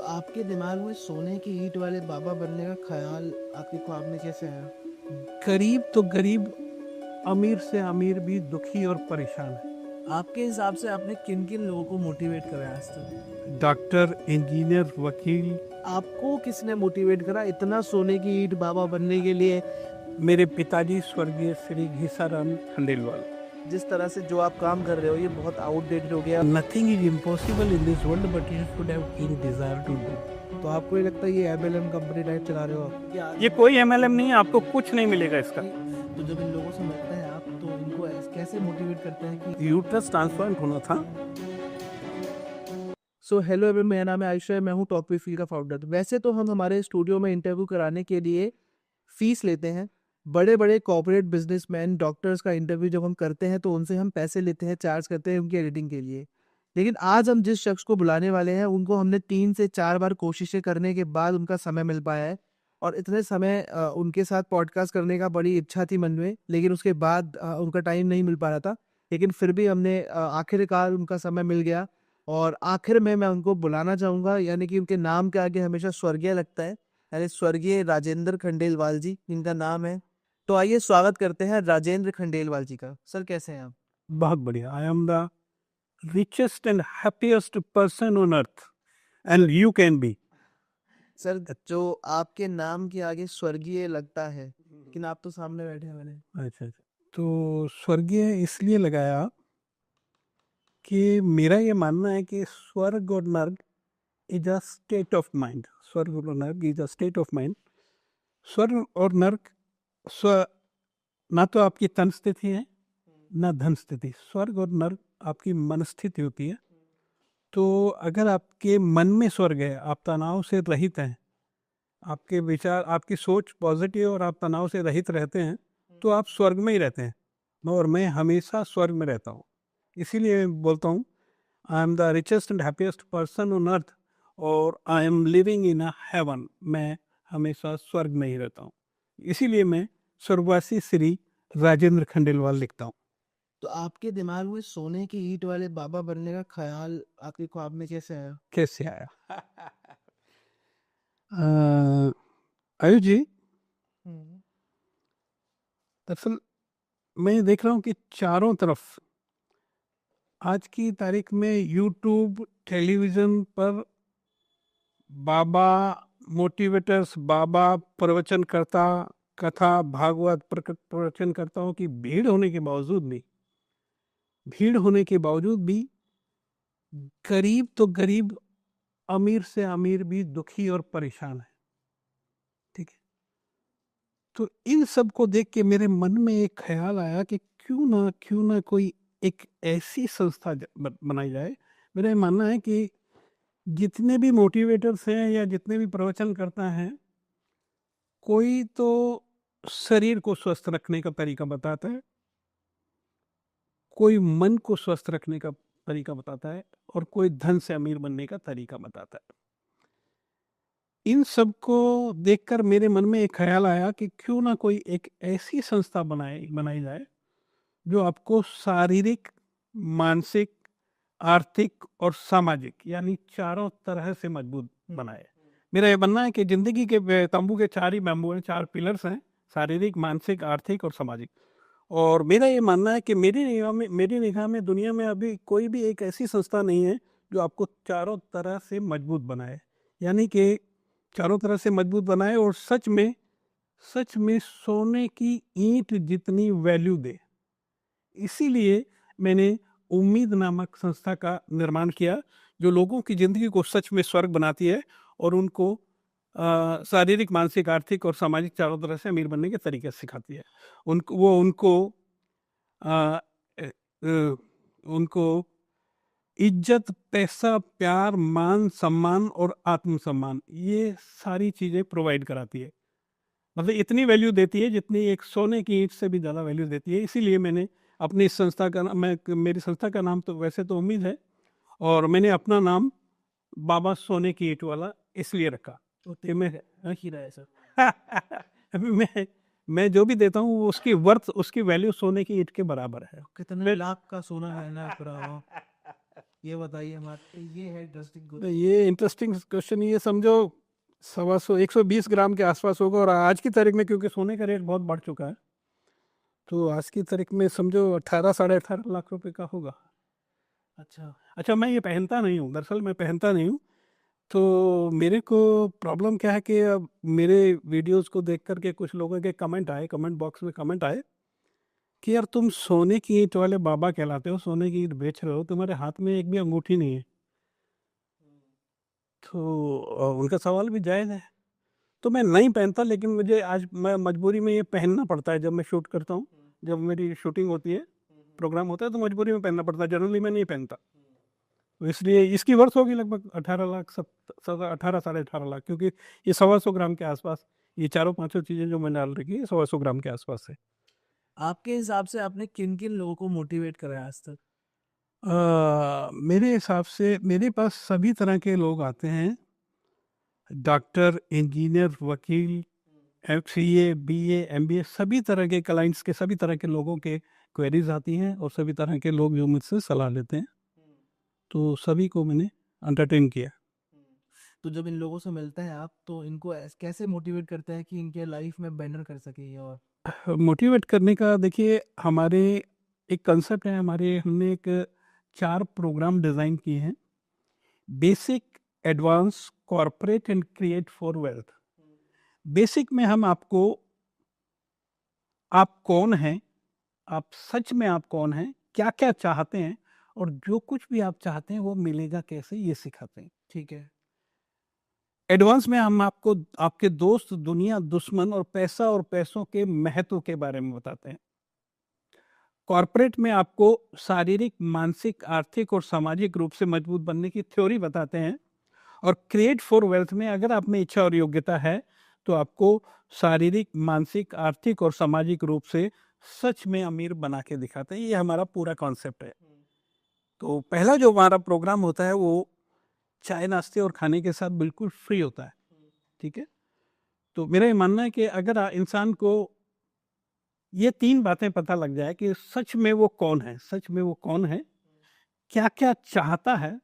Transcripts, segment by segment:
आपके दिमाग में सोने की ईंट वाले बाबा बनने का ख्याल आपके ख्वाब में कैसे आया? गरीब तो गरीब, अमीर से अमीर भी दुखी और परेशान है। आपके हिसाब से आपने किन किन लोगों को मोटिवेट करा आज तक? डॉक्टर, इंजीनियर, वकील। आपको किसने मोटिवेट करा इतना सोने की ईंट बाबा बनने के लिए? मेरे पिताजी स्वर्गीय श्री घीसाराम खंडेलवाल। जिस तरह से जो आप काम कर रहे हो ये बहुत आउटडेटेड हो गया। Nothing is impossible in this world but you should have keen desire to do. तो आपको ये लगता है ये एमएलएम कंपनी टाइप चला रहे हो आप? ये कोई एमएलएम नहीं है, आपको कुछ नहीं मिलेगा इसका। तो जब इन लोगों से मिलते हैं आप तो इनको कैसे मोटिवेट करते हैं कि यूट्रस ट्रांसप्लांट होना था। हेलो एवरीवन, मेरा नाम है आयुषा, मैं हूँ टॉप फील का फाउंडर। वैसे तो हम हमारे स्टूडियो में इंटरव्यू कराने के लिए फीस लेते हैं। बड़े बड़े कॉर्पोरेट बिजनेसमैन, डॉक्टर्स का इंटरव्यू जब हम करते हैं तो उनसे हम पैसे लेते हैं, चार्ज करते हैं उनकी एडिटिंग के लिए। लेकिन आज हम जिस शख्स को बुलाने वाले हैं उनको हमने 3 से 4 बार कोशिशें करने के बाद उनका समय मिल पाया है। और इतने समय उनके साथ पॉडकास्ट करने का बड़ी इच्छा थी मन में, लेकिन उसके बाद उनका टाइम नहीं मिल पा रहा था। लेकिन फिर भी हमने आखिरकार उनका समय मिल गया। और आखिर में मैं उनको बुलाना चाहूँगा, यानी कि उनके नाम के आगे हमेशा स्वर्गीय लगता है, यानी स्वर्गीय राजेंद्र खंडेलवाल जी जिनका नाम है। तो आइए स्वागत करते हैं राजेंद्र खंडेलवाल जी का। सर कैसे हैं आप? बहुत बढ़िया। आई am the richest and happiest person on earth and you can be। Sir जो आपके नाम के आगे स्वर्गीय लगता है, लेकिन आप तो सामने बैठे हैं मैंने। अच्छा अच्छा, तो स्वर्गीय इसलिए लगाया कि मेरा ये मानना है कि स्वर्ग और नर्क is a state of mind. स्वर्ग और नर्क is a state of mind. स्वर्ग और नर्क स्व ना तो आपकी तन स्थिति है ना धन स्थिति। स्वर्ग और नर्क आपकी मन स्थिति होती है। तो अगर आपके मन में स्वर्ग है, आप तनाव से रहित हैं, आपके विचार, आपकी सोच पॉजिटिव और आप तनाव से रहित रहते हैं, तो आप स्वर्ग में ही रहते हैं। और मैं हमेशा स्वर्ग में रहता हूँ। इसीलिए मैं बोलता हूँ I am the richest and happiest person on earth और I am living in a heaven. मैं हमेशा स्वर्ग में ही रहता हूँ। इसीलिए मैं स्वर्गवासी श्री राजेंद्र खंडेलवाल लिखता हूँ। तो आपके दिमाग में सोने की ईंट वाले बाबा बनने का ख्याल आपके ख्वाब में कैसे आया? कैसे आया? आयु जी, दरअसल मैं देख रहा हूँ कि चारों तरफ आज की तारीख में यूट्यूब, टेलीविज़न पर बाबा मोटिवेटर्स, बाबा प्रवचनकर्ता, कथा भागवत प्रवचनकर्ताओं की भीड़ होने के बावजूद भी गरीब तो गरीब, अमीर से अमीर भी दुखी और परेशान है। ठीक है, तो इन सब को देख के मेरे मन में एक ख्याल आया कि क्यों ना कोई एक ऐसी संस्था बनाई जाए। मेरा ये मानना है कि जितने भी मोटिवेटर्स हैं या जितने भी प्रवचन करता हैं, कोई तो शरीर को स्वस्थ रखने का तरीका बताता है, कोई मन को स्वस्थ रखने का तरीका बताता है और कोई धन से अमीर बनने का तरीका बताता है। इन सब को देखकर मेरे मन में एक ख्याल आया कि क्यों ना कोई एक ऐसी संस्था बनाई जाए जो आपको शारीरिक, मानसिक, आर्थिक और सामाजिक यानी चारों तरह से मजबूत बनाए। मेरा ये मानना है कि जिंदगी के तंबू के 4 ही बैम्बू हैं, 4 पिलर्स हैं, शारीरिक, मानसिक, आर्थिक और सामाजिक। और मेरा ये मानना है कि मेरी निगाह में दुनिया में अभी कोई भी एक ऐसी संस्था नहीं है जो आपको चारों तरह से मजबूत बनाए, यानी कि चारों तरह से मजबूत बनाए और सच में सोने की ईंट जितनी वैल्यू दे। इसीलिए मैंने उम्मीद नामक संस्था का निर्माण किया, जो लोगों की ज़िंदगी को सच में स्वर्ग बनाती है और उनको शारीरिक, मानसिक, आर्थिक और सामाजिक चारों तरह से अमीर बनने के तरीके सिखाती है। उनको इज्जत, पैसा, प्यार, मान सम्मान और आत्मसम्मान, ये सारी चीज़ें प्रोवाइड कराती है। मतलब इतनी वैल्यू देती है जितनी एक सोने की ईंट से भी ज़्यादा वैल्यू देती है। इसीलिए मैंने अपनी संस्था का मेरी संस्था का नाम तो वैसे तो उम्मीद है, और मैंने अपना नाम बाबा सोने की ईंट वाला इसलिए रखा कि मैं हीरा है सर। अभी मैं जो भी देता हूँ वो उसकी वैल्यू सोने की ईंट के बराबर है। कितने लाख का सोना है ना पूरा? ये बताइए हमारे, ये है इंटरेस्टिंग। ये इंटरेस्टिंग क्वेश्चन, ये समझो 120 ग्राम के आसपास होगा, और आज की तारीख में क्योंकि सोने का रेट बहुत बढ़ चुका है, तो आज की तारीख में समझो 18 साढ़े 18 लाख रुपए का होगा। अच्छा। अच्छा, मैं ये पहनता नहीं हूँ, दरअसल मैं पहनता नहीं हूँ। तो मेरे को प्रॉब्लम क्या है कि अब मेरे वीडियोस को देख करके कुछ लोगों के कमेंट आए, कमेंट बॉक्स में कमेंट आए कि यार तुम सोने की ईंट वाले बाबा कहलाते हो, सोने की ईंट बेच रहे हो, तुम्हारे हाथ में एक भी अंगूठी नहीं है। तो उनका सवाल भी जायज़ है। तो मैं नहीं पहनता, लेकिन मुझे आज मैं मजबूरी में ये पहनना पड़ता है जब मैं शूट करता हूँ। जब मेरी शूटिंग होती है, प्रोग्राम होता है, तो मजबूरी में पहनना पड़ता है, जनरली मैं नहीं पहनता। तो इसलिए इसकी वर्थ होगी लगभग 18 लाख, 18 साढ़े 18 लाख, क्योंकि ये 125 ग्राम के आसपास, ये चारों पांचों चीज़ें जो मैंने डाल रखी है 125 ग्राम के आसपास है। आपके हिसाब से आपने किन किन लोगों को मोटिवेट करा है आज तक? मेरे हिसाब से मेरे पास सभी तरह के लोग आते हैं, डॉक्टर, इंजीनियर, वकील, सीए, बीए, एमबीए, सभी तरह के क्लाइंट्स के, सभी तरह के लोगों के क्वेरीज आती हैं, और सभी तरह के लोग जो मुझसे सलाह लेते हैं, तो सभी को मैंने एंटरटेन किया। तो जब इन लोगों से मिलते हैं आप, तो इनको कैसे मोटिवेट करते हैं कि इनके लाइफ में बैनर कर सके ये? और मोटिवेट करने का देखिए, हमारे एक कंसेप्ट है, हमारे हमने एक 4 प्रोग्राम डिज़ाइन किए हैं: basic, advance, corporate and create for wealth. Basic में हम आपको, आप कौन हैं, आप सच में आप कौन हैं, क्या क्या चाहते हैं, और जो कुछ भी आप चाहते हैं वो मिलेगा कैसे, ये सिखाते हैं। ठीक है। एडवांस में हम आपको आपके दोस्त, दुनिया, दुश्मन और पैसा और पैसों के महत्व के बारे में बताते हैं। कॉरपोरेट में आपको शारीरिक, मानसिक, आर्थिक और सामाजिक रूप से मजबूत बनने की थ्योरी बताते हैं। और क्रिएट फॉर वेल्थ में अगर आप में इच्छा और योग्यता है, तो आपको शारीरिक, मानसिक, आर्थिक और सामाजिक रूप से सच में अमीर बना के दिखाते हैं। ये हमारा पूरा कॉन्सेप्ट है। तो पहला जो हमारा प्रोग्राम होता है वो चाय, नाश्ते और खाने के साथ बिल्कुल फ्री होता है। ठीक है। तो मेरा ये मानना है कि अगर इंसान को ये 3 बातें पता लग जाए कि सच में वो कौन है, सच में वो कौन है, क्या क्या चाहता है,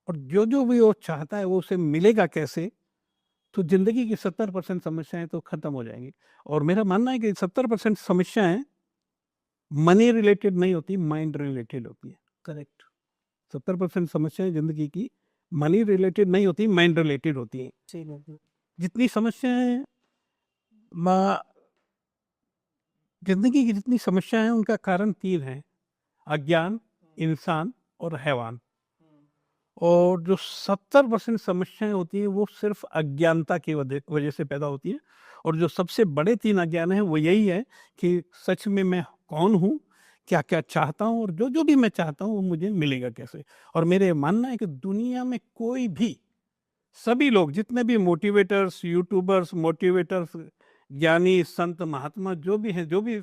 और जो जो भी वो चाहता है वो उसे मिलेगा कैसे, तो जिंदगी की 70% समस्याएं तो खत्म हो जाएंगी। और मेरा मानना है कि 70% समस्याएं मनी रिलेटेड नहीं होती, माइंड रिलेटेड होती है। करेक्ट। 70% समस्याएं जिंदगी की मनी रिलेटेड नहीं होती, माइंड रिलेटेड होती हैं। सही बात है। जितनी समस्याएं मा- जिंदगी की जितनी समस्याएं हैं उनका कारण 3 है: अज्ञान, इंसान और हैवान। और जो 70% समस्याएं होती हैं वो सिर्फ अज्ञानता की वजह से पैदा होती है। और जो सबसे बड़े 3 अज्ञान हैं वो यही है कि सच में मैं कौन हूँ, क्या क्या चाहता हूँ, और जो जो भी मैं चाहता हूँ वो मुझे मिलेगा कैसे। और मेरे मानना है कि दुनिया में कोई भी, सभी लोग जितने भी मोटिवेटर्स, यूट्यूबर्स, मोटिवेटर्स, ज्ञानी, संत, महात्मा जो भी हैं, जो भी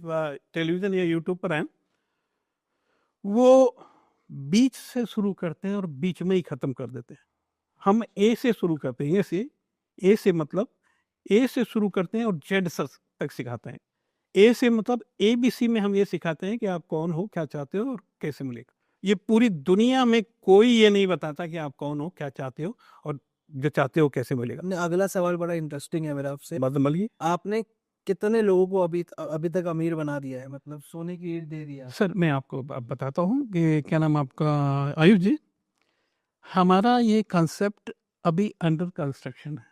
टेलीविजन या यूट्यूब पर हैं, वो बीच से शुरू करते हैं और बीच में ही खत्म कर देते हैं। हम ए से शुरू करते हैं, ए से मतलब ए से शुरू करते हैं और जेड तक सिखाते हैं। ए से मतलब ABC में हम ये सिखाते हैं कि आप कौन हो, क्या चाहते हो और कैसे मिलेगा। ये पूरी दुनिया में कोई ये नहीं बताता कि आप कौन हो, क्या चाहते हो, और जो चाहते हो कैसे मिलेगा। अगला सवाल बड़ा इंटरेस्टिंग है मेरा आपसे। बदमलिए आपने कितने लोगों को अभी अभी तक अमीर बना दिया है, मतलब सोने की ईंट दे दिया? सर, मैं आपको अब बताता हूँ कि क्या नाम आपका, आयुष जी। हमारा ये कंसेप्ट अभी अंडर कंस्ट्रक्शन है,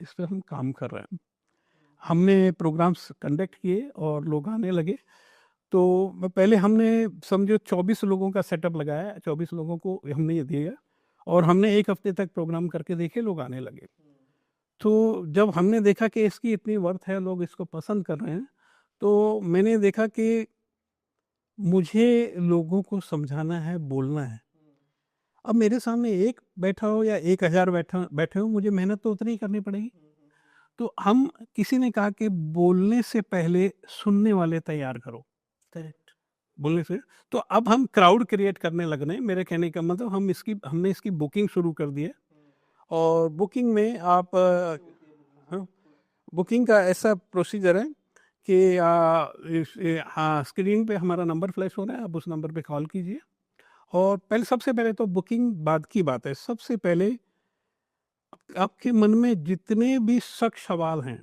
इस पर हम काम कर रहे हैं। हमने प्रोग्राम्स कंडक्ट किए और लोग आने लगे। तो पहले हमने समझो 24 लोगों का सेटअप लगाया, 24 लोगों को हमने ये दिया, और हमने 1 हफ्ते तक प्रोग्राम करके देखे, लोग आने लगे। तो जब हमने देखा कि इसकी इतनी वर्थ है, लोग इसको पसंद कर रहे हैं, तो मैंने देखा कि मुझे लोगों को समझाना है, बोलना है। अब मेरे सामने एक बैठा हो या 1000 बैठे हो, मुझे मेहनत तो उतनी ही करनी पड़ेगी। तो हम, किसी ने कहा कि बोलने से पहले सुनने वाले तैयार करो। करेक्ट। बोलने से, तो अब हम क्राउड क्रिएट करने लग रहे हैं। मेरे कहने का मतलब हमने इसकी बुकिंग शुरू कर दी है। और बुकिंग में आप हाँ, बुकिंग का ऐसा प्रोसीजर है कि हाँ, स्क्रीन पे हमारा नंबर फ्लैश हो रहा है, आप उस नंबर पे कॉल कीजिए, और पहले सबसे पहले तो बुकिंग बाद की बात है। सबसे पहले आपके मन में जितने भी शक सवाल हैं,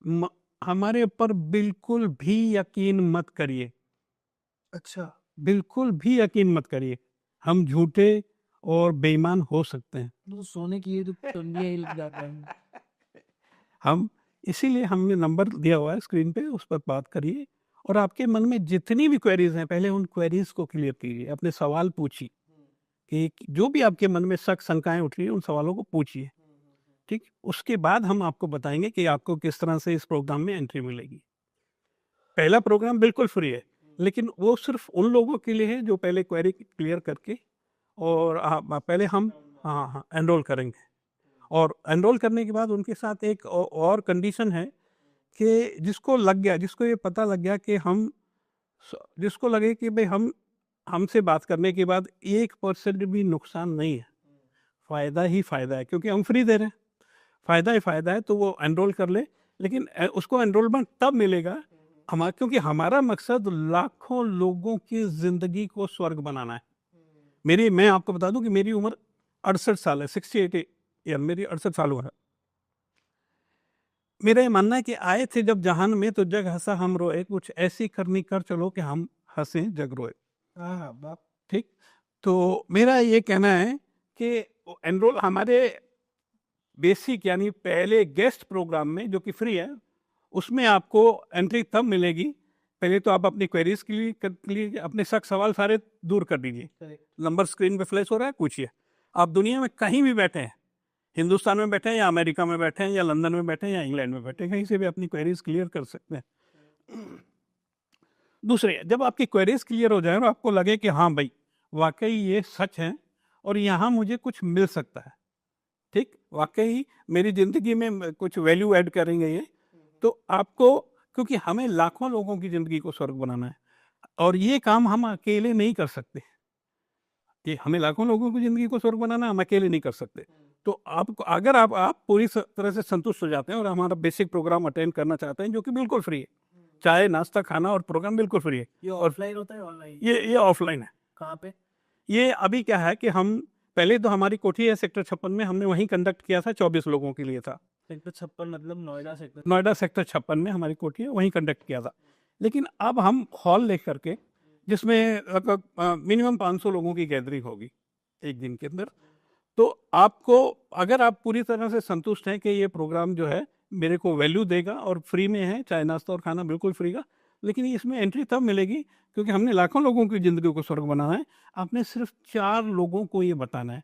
म हमारे ऊपर बिल्कुल भी यकीन मत करिए। अच्छा। बिल्कुल भी यकीन मत करिए। हम झूठे और बेईमान हो सकते हैं। तो सोने की ये तो टंगियाँ ही लग जाता है। हम इसीलिए हमने नंबर दिया हुआ है स्क्रीन पे, उस पर बात करिए और आपके मन में जितनी भी क्वेरीज हैं पहले उन क्वेरीज को क्लियर कीजिए, अपने सवाल पूछिए कि जो भी आपके मन में शक शंकाएं उठ रही है उन सवालों को पूछिए। ठीक, उसके बाद हम आपको बताएंगे कि आपको किस तरह से इस प्रोग्राम में एंट्री मिलेगी। पहला प्रोग्राम बिल्कुल फ्री है, लेकिन वो सिर्फ उन लोगों के लिए है जो पहले क्वेरी क्लियर करके और पहले हम हाँ हाँ एनरोल करेंगे। और एनरोल करने के बाद उनके साथ एक और कंडीशन है कि जिसको लग गया, जिसको ये पता लग गया कि जिसको लगे कि भाई हम हमसे बात करने के बाद 1% भी नुकसान नहीं है, फायदा ही फायदा है, क्योंकि हम फ्री दे रहे हैं, फायदा ही फायदा है, तो वो एनरोल कर ले। लेकिन उसको एनरोलमेंट तब मिलेगा क्योंकि हमारा मकसद लाखों लोगों की जिंदगी को स्वर्ग बनाना है। मैं आपको बता दूं कि मेरी उम्र 68 साल है, 68 ईयर, मेरी 68 साल हुआ है। मेरा ये मानना है कि आए थे जब जहान में तो जग हंसा हम रोए, कुछ ऐसी करनी कर चलो कि हम हंसे जग रोए। हाँ बाप। ठीक, तो मेरा ये कहना है कि एनरोल हमारे बेसिक यानी पहले गेस्ट प्रोग्राम में जो कि फ्री है, उसमें आपको एंट्री तब मिलेगी, पहले तो आप अपनी क्वेरीज के लिए अपने शक सवाल सारे दूर कर दीजिए। नंबर स्क्रीन पे फ्लैश हो रहा है, पूछिए। आप दुनिया में कहीं भी बैठे हैं, हिंदुस्तान में बैठे हैं या अमेरिका में बैठे हैं या लंदन में बैठे हैं या इंग्लैंड में बैठे हैं, कहीं से भी अपनी क्वेरीज क्लियर कर सकते हैं। दूसरे, जब आपकी क्वेरीज क्लियर हो जाए और आपको लगे कि हाँ भाई वाकई ये सच है और यहाँ मुझे कुछ मिल सकता है, ठीक, वाकई मेरी जिंदगी में कुछ वैल्यू ऐड करेंगे ये, तो आपको, क्योंकि हमें लाखों लोगों की जिंदगी को स्वर्ग बनाना है और ये काम हम अकेले नहीं कर सकते, कि हमें लाखों लोगों की जिंदगी को स्वर्ग बनाना हम अकेले नहीं कर सकते। तो आपको अगर आप पूरी तरह से संतुष्ट हो जाते हैं और हमारा बेसिक प्रोग्राम अटेंड करना चाहते हैं जो कि बिल्कुल फ्री है, चाय नाश्ता खाना और प्रोग्राम बिल्कुल फ्री है। ये और ऑफलाइन होता है ऑनलाइन? ये ऑफलाइन है। कहाँ पे? ये अभी क्या है कि हम पहले तो हमारी कोठी है सेक्टर 56 में, हमने वहीं कंडक्ट किया था, 24 लोगों के लिए था। सेक्टर 56 मतलब नोएडा सेक्टर? नोएडा सेक्टर 56 में हमारी कोठी है, वहीं कंडक्ट किया था। लेकिन अब हम हॉल लेकर के, जिसमें मिनिमम 500 लोगों की गैदरिंग होगी एक दिन के अंदर, तो आपको, अगर आप पूरी तरह से संतुष्ट हैं कि ये प्रोग्राम जो है मेरे को वैल्यू देगा और फ्री में है, चाय नाश्ता और खाना बिल्कुल फ्री का, लेकिन इसमें एंट्री तब मिलेगी क्योंकि हमने लाखों लोगों की जिंदगी को स्वर्ग बनाना है। आपने सिर्फ 4 लोगों को ये बताना है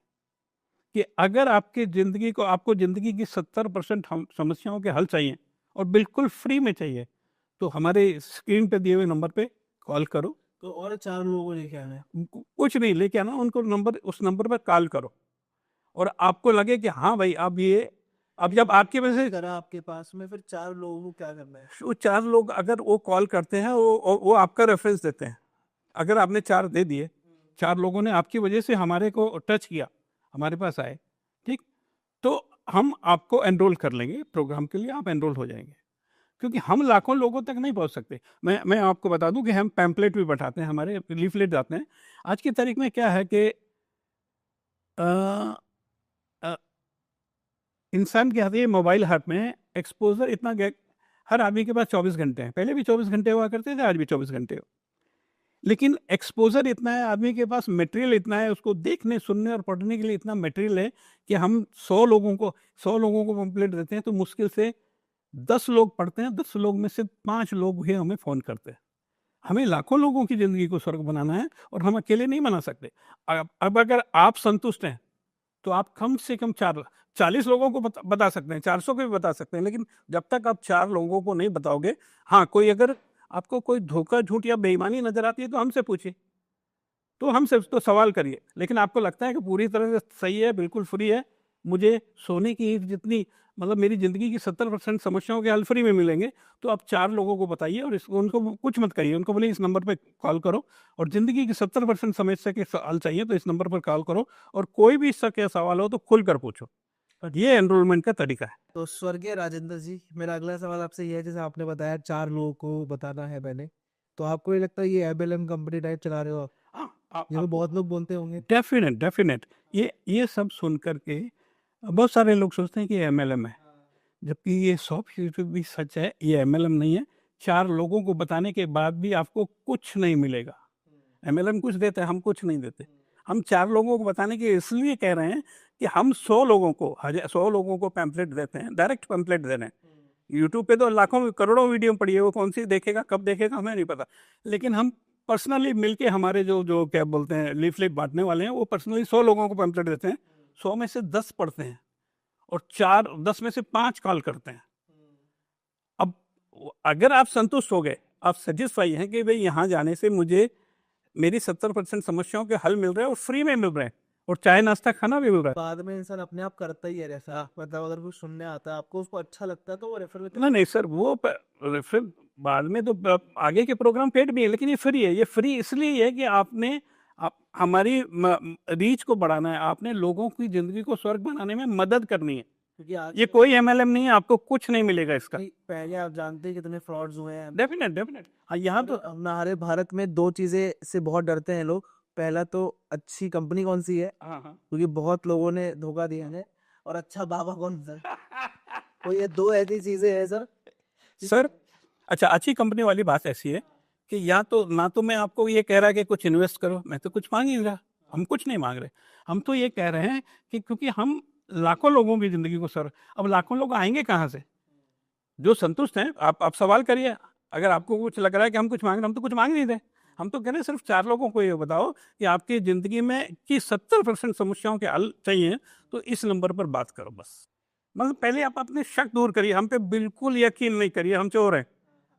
कि अगर आपकी जिंदगी को, आपको जिंदगी की 70% समस्याओं के हल चाहिए और बिल्कुल फ्री में चाहिए, तो हमारे स्क्रीन पे दिए हुए नंबर पे कॉल करो। तो और 4 लोगों को लेके आना है? कुछ नहीं लेके आना, उनको उस नंबर पर कॉल करो और आपको लगे कि हाँ भाई अब ये, अब जब आपकी वजह से करा आपके पास में, फिर 4 लोगों को क्या करना है? वो 4 लोग अगर वो कॉल करते हैं, वो आपका रेफरेंस देते हैं। अगर आपने 4 दे दिए, 4 लोगों ने आपकी वजह से हमारे को टच किया, हमारे पास आए, ठीक, तो हम आपको एनरोल कर लेंगे प्रोग्राम के लिए, आप एनरोल हो जाएंगे। क्योंकि हम लाखों लोगों तक नहीं पहुंच सकते। मैं आपको बता दूं कि हम पैम्पलेट भी बैठाते हैं, हमारे लीफलेट जाते हैं। आज की तारीख में क्या है कि अ, अ, इंसान के हाथ ये मोबाइल हाथ में, एक्सपोजर इतना हर आदमी के पास 24 घंटे हैं, पहले भी 24 घंटे हुआ करते थे, आज भी 24 घंटे हो, लेकिन एक्सपोजर इतना है, आदमी के पास मटेरियल इतना है, उसको देखने सुनने और पढ़ने के लिए इतना मटेरियल है कि हम 100 लोगों को पंपलेट देते हैं तो मुश्किल से 10 लोग पढ़ते हैं, 10 लोग में से 5 लोग ही हमें फ़ोन करते हैं। हमें लाखों लोगों की ज़िंदगी को स्वर्ग बनाना है और हम अकेले नहीं बना सकते। अब अगर आप संतुष्ट हैं तो आप कम से कम 40 लोगों को बता सकते हैं, 400 को भी बता सकते हैं, लेकिन जब तक आप 4 लोगों को नहीं बताओगे, हाँ, कोई अगर आपको कोई धोखा, झूठ या बेईमानी नज़र आती है तो हमसे पूछिए, तो हमसे तो सवाल करिए। लेकिन आपको लगता है कि पूरी तरह से सही है, बिल्कुल फ्री है, मुझे सोने की ईंट जितनी, मतलब मेरी ज़िंदगी की 70% समस्याओं के हल फ्री में मिलेंगे, तो आप 4 लोगों को बताइए और उनको कुछ मत करिए, उनको बोलिए इस नंबर पे कॉल करो और ज़िंदगी की 70% समस्या के हल चाहिए तो इस नंबर पर कॉल करो और कोई भी शक या सवाल हो तो खुलकर पूछो। ये एनरोलमेंट का तरीका है। तो स्वर्गीय राजेंद्र जी, मेरा अगला सवाल आपसे ये है, जैसे आपने बताया 4 लोगों को बताना है पहले, तो आपको ये लगता है ये एबेलम कंपनी टाइप चला रहे हो आप? हाँ, ये तो बहुत लोग बोलते होंगे। डेफिनेट ये सब सुन करके बहुत सारे लोग सोचते हैं कि ये एमएलएम है, जबकि ये 100% भी सच है। ये एमएलएम नहीं है। 4 लोगों को बताने के बाद भी आपको कुछ नहीं मिलेगा। एमएलएम कुछ देता है, हम कुछ नहीं देते। हम 4 लोगों को बताने के इसलिए कह रहे हैं कि हम 100 लोगों को 100 लोगों को पैम्फलेट देते हैं, डायरेक्ट पैम्फलेट दे रहे हैं। यूट्यूब पे तो लाखों करोड़ों वीडियो पड़ी है, वो कौन सी देखेगा, कब देखेगा, हमें नहीं पता। लेकिन हम पर्सनली मिलके हमारे जो जो क्या बोलते हैं लीफलेट बांटने वाले हैं, वो पर्सनली 100 लोगों को पैम्फलेट देते हैं। 100 में से 10 पढ़ते हैं और 10 में से 5 कॉल करते हैं। अब अगर आप संतुष्ट हो गए, आप सेटिस्फाई हैं कि भाई यहाँ जाने से मुझे मेरी 70% समस्याओं के हल मिल रहे हैं और फ्री में मिल रहे हैं और चाय नाश्ता खाना भी मिल रहा है। बाद में इंसान अपने आप करता ही है ऐसा, मतलब अगर कोई सुनने आता है आपको, उसको अच्छा लगता है तो वो रेफर करता नहीं सर, वो फिर बाद में तो आगे के प्रोग्राम पेड भी है, लेकिन ये फ्री है। ये फ्री इसलिए है कि आपने हमारी रीच को बढ़ाना है, आपने लोगों की जिंदगी को स्वर्ग बनाने में मदद करनी है। क्योंकि आज ये कोई एमएलएम नहीं है, आपको कुछ नहीं मिलेगा इसका। पहले आप जानते हैं कितने फ्रॉड्स हुए हैं। डेफिनेट यहाँ तो हमारे भारत में 2 चीजें से बहुत डरते हैं लोग। पहला तो अच्छी कंपनी कौन सी है, हाँ क्योंकि बहुत लोगों ने धोखा दिया है, और अच्छा बाबा कौन सा है। तो ये 2 ऐसी चीजें हैं सर। सर अच्छा, अच्छी कंपनी वाली बात ऐसी है कि या तो ना तो मैं आपको ये कह रहा कि कुछ इन्वेस्ट करो, मैं तो कुछ मांग ही नहीं रहा, हम कुछ नहीं मांग रहे। हम तो ये कह रहे हैं कि क्योंकि हम लाखों लोगों की जिंदगी को सर, अब लाखों लोग आएंगे कहाँ से जो संतुष्ट हैं? आप सवाल करिए। अगर आपको कुछ लग रहा है कि हम कुछ मांग रहे हैं, हम तो कुछ मांग नहीं रहे। हम तो कह रहे हैं सिर्फ 4 लोगों को ये बताओ कि आपकी जिंदगी में की 70% समस्याओं के हल चाहिए, तो इस नंबर पर बात करो बस। मतलब पहले आप अपने शक दूर करिए, हम पे बिल्कुल यकीन नहीं करिए हम चोर हैं।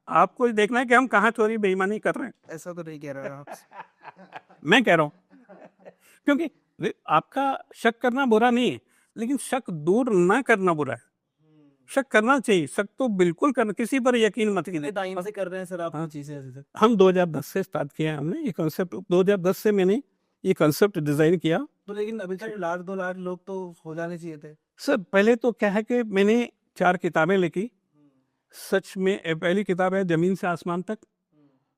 आपको ये देखना है कि हम कहाँ चोरी बेईमानी कर रहे हैं। ऐसा तो नहीं कह रहे आप। मैं कह रहा हूँ क्योंकि आपका शक करना बुरा नहीं है, लेकिन शक दूर ना करना बुरा है। शक करना चाहिए, शक तो बिल्कुल करना, किसी पर यकीन मत कीजिए। टाइम से कर रहे हैं सर आप हाँ। चीजें ऐसे तक। हम 2010 से स्टार्ट किया है हमने ये कॉन्सेप्ट। 2010 से मैंने ये कॉन्सेप्ट डिजाइन किया। तो लेकिन अभी तक 1-2 लाख लोग तो हो जाने चाहिए थे। सर पहले तो क्या है कि मैंने 4 किताबें लिखी। सच में पहली किताब है जमीन से आसमान तक,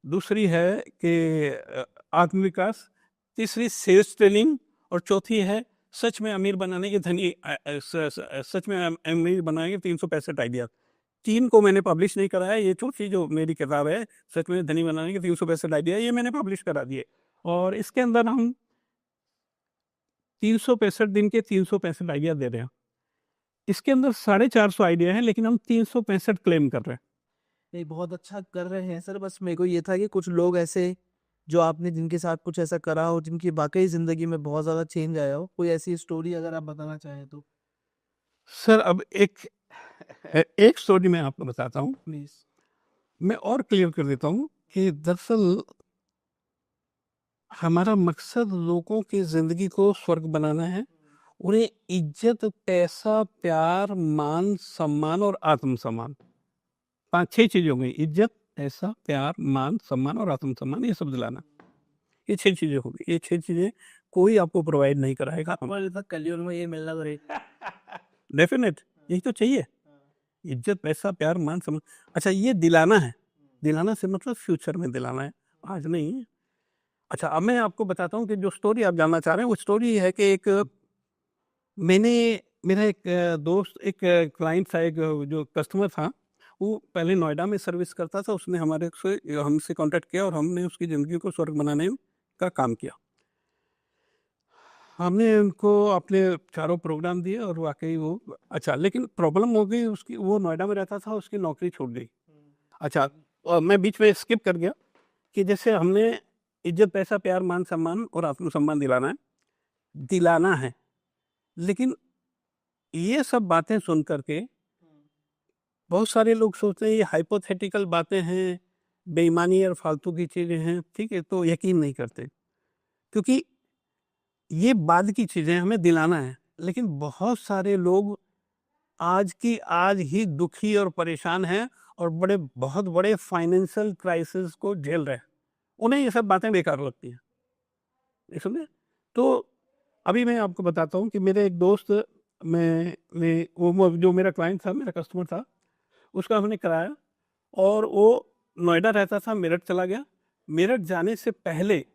दूसरी है कि आत्मविकास, तीसरी सेल्स ट्रेनिंग, और चौथी है सच में अमीर बनाने के धनी सच में अमीर बनाने के 365 आइडिया। 3 को मैंने पब्लिश नहीं कराया। ये चौथी जो मेरी किताब है सच में धनी बनाने के 365 आइडिया, ये मैंने पब्लिश करा दिए। और इसके अंदर हम 365 दिन के 365 आइडिया दे रहे हैं। इसके अंदर 450 आइडिया है, लेकिन हम 365 क्लेम कर रहे हैं। नहीं, बहुत अच्छा कर रहे हैं सर। बस मेरे को ये था कि कुछ लोग ऐसे जो आपने जिनके साथ कुछ ऐसा करा हो, जिनकी वाकई जिंदगी में बहुत ज्यादा चेंज आया हो, कोई ऐसी स्टोरी अगर आप बताना चाहें तो सर अब एक स्टोरी मैं आपको बताता हूँ। प्लीज। मैं और क्लियर कर देता हूँ कि दरअसल हमारा मकसद लोगों की जिंदगी को स्वर्ग बनाना है। उन्हें इज्जत, पैसा, प्यार, मान सम्मान और आत्मसम्मान, 5-6 चीजें हो गई। इज्जत, पैसा, प्यार, मान सम्मान और आत्मसम्मान, ये सब दिलाना। ये 6 चीजें हो गई। ये 6 चीजें कोई आपको प्रोवाइड नहीं कराएगा। कलयुग में ये मिलना तो डेफिनेट यही तो चाहिए, इज्जत, पैसा, प्यार, मान सम्मान। अच्छा ये दिलाना है। दिलाना से मतलब फ्यूचर में दिलाना है, आज नहीं। अच्छा अब मैं आपको बताता हूँ कि जो स्टोरी आप जानना चाह रहे हैं वो स्टोरी है कि मेरा एक दोस्त, एक क्लाइंट था, एक जो कस्टमर था, वो पहले नोएडा में सर्विस करता था। उसने हमसे कांटेक्ट किया और हमने उसकी ज़िंदगी को स्वर्ग बनाने का काम किया। हमने उनको अपने चारों प्रोग्राम दिए और वाकई वो अच्छा, लेकिन प्रॉब्लम हो गई उसकी। वो नोएडा में रहता था, उसकी नौकरी छूट गई। अच्छा मैं बीच में स्किप कर गया कि जैसे हमने इज्जत, पैसा, प्यार, मान सम्मान और आत्मसम्मान दिलाना है, लेकिन ये सब बातें सुन करके बहुत सारे लोग सोचते हैं ये हाइपोथेटिकल बातें हैं, बेईमानी और फालतू की चीज़ें हैं, ठीक है, तो यकीन नहीं करते क्योंकि ये बाद की चीज़ें हमें दिलाना है। लेकिन बहुत सारे लोग आज ही दुखी और परेशान हैं और बहुत बड़े फाइनेंशियल क्राइसिस को झेल रहे हैं। उन्हें ये सब बातें बेकार लगती हैं, ये समझे। तो अभी मैं आपको बताता हूँ कि मेरे एक दोस्त, वो जो मेरा क्लाइंट था, मेरा कस्टमर था, उसका हमने कराया और वो नोएडा रहता था, मेरठ चला गया। मेरठ जाने से पहले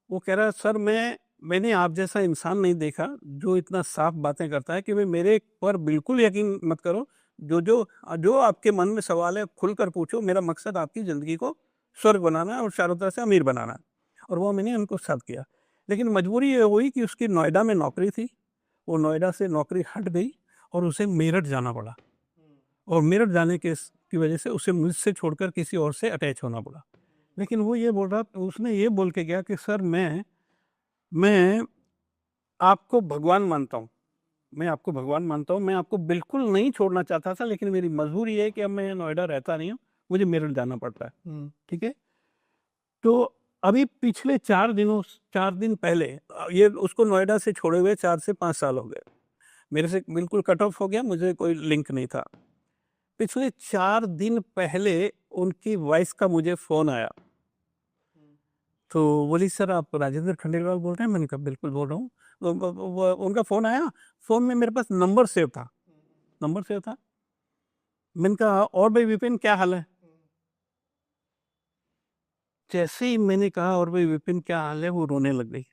वो कह रहा है सर मैंने आप जैसा इंसान नहीं देखा जो इतना साफ बातें करता है कि भाई मेरे पर बिल्कुल यकीन मत करो, जो जो जो आपके मन में सवाल है खुलकर पूछो, मेरा मकसद आपकी ज़िंदगी को स्वर्ग बनाना है और चारों तरफ से अमीर बनाना है। और वो मैंने उनको साथ किया। लेकिन मजबूरी ये हुई कि उसकी नोएडा में नौकरी थी, वो नोएडा से नौकरी हट गई और उसे मेरठ जाना पड़ा। और मेरठ जाने की वजह से उसे मुझसे छोड़कर किसी और से अटैच होना पड़ा। लेकिन वो ये बोल रहा, उसने ये बोल के गया कि सर मैं आपको भगवान मानता हूँ, मैं आपको भगवान मानता हूँ, मैं आपको बिल्कुल नहीं छोड़ना चाहता था, लेकिन मेरी मजबूरी है कि अब मैं नोएडा रहता नहीं हूँ, मुझे मेरठ जाना पड़ता है। ठीक है। तो अभी पिछले 4 दिन पहले ये उसको नोएडा से छोड़े हुए 4 से 5 साल हो गए। मेरे से बिल्कुल कट ऑफ हो गया, मुझे कोई लिंक नहीं था। पिछले 4 दिन पहले उनकी वाइफ का मुझे फ़ोन आया। तो बोली सर आप राजेंद्र खंडेलवाल बोल रहे हैं? मैंने कहा बिल्कुल बोल रहा हूँ। वो उनका फ़ोन आया, फ़ोन में मेरे पास नंबर सेव था, नंबर सेव था। मैंने कहा और भाई विपिन क्या हाल है? जैसे ही मैंने कहा और भाई विपिन क्या हाल है, वो रोने लग गई।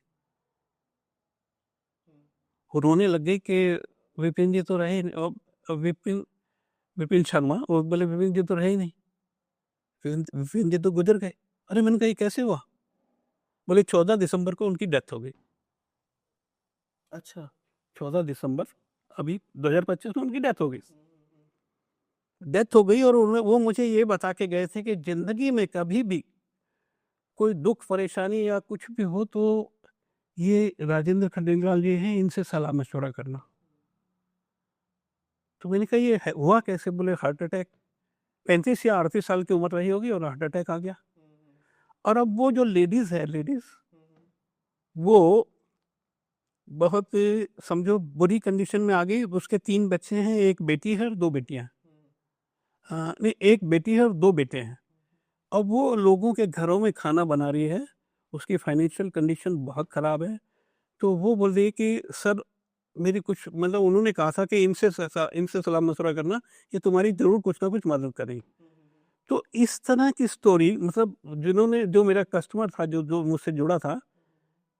वो रोने लग गई कि विपिन जी तो रहे नहीं। विपिन विपिन शर्मा, वो बोले विपिन जी तो रहे ही नहीं, विपिन जी तो गुजर गए। अरे मैंने कहा ये कैसे हुआ? बोले 14 दिसंबर को उनकी डेथ हो गई। अच्छा, 14 दिसंबर अभी 2025 में उनकी डेथ हो गई। डेथ हो गई और वो मुझे ये बता के गए थे कि जिंदगी में कभी भी कोई दुख परेशानी या कुछ भी हो तो ये राजेंद्र खंडेलवाल जी हैं, इनसे सलाह मशवरा करना। तो मैंने कहा ये हुआ कैसे? बोले हार्ट अटैक, 35 या 38 साल की उम्र रही होगी और हार्ट अटैक आ गया। और अब वो जो लेडीज है, वो बहुत समझो बुरी कंडीशन में आ गई। उसके 3 बच्चे हैं, एक बेटी है और 2 बेटियां। नहीं, एक बेटी है और 2 बेटे हैं। अब वो लोगों के घरों में खाना बना रही है, उसकी फाइनेंशियल कंडीशन बहुत ख़राब है। तो वो बोल रही है कि सर मेरी कुछ, मतलब उन्होंने कहा था कि इनसे सलाह मशवरा करना, ये तुम्हारी ज़रूर कुछ ना कुछ मदद करेंगे। तो इस तरह की स्टोरी, मतलब जो मेरा कस्टमर था, जो मुझसे जुड़ा था,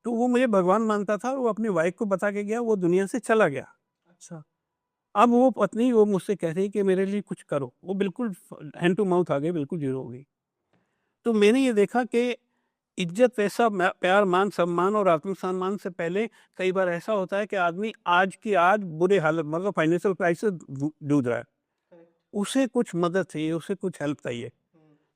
तो वो मुझे भगवान मानता था, वो अपनी वाइफ को बता के गया, वो दुनिया से चला गया। अच्छा। अब वो पत्नी वो मुझसे कह रही कि मेरे लिए कुछ करो, वो बिल्कुल हैंड टू माउथ आ गई, बिल्कुल ज़ीरो हो गई। तो मैंने ये देखा कि इज्जत, पैसा, प्यार, मान, सम्मान और आत्मसम्मान से पहले कई बार ऐसा होता है कि आदमी आज की आज बुरे हालत, मतलब फाइनेंशियल क्राइसिस जूझ रहा है, उसे कुछ मदद चाहिए, उसे कुछ हेल्प चाहिए।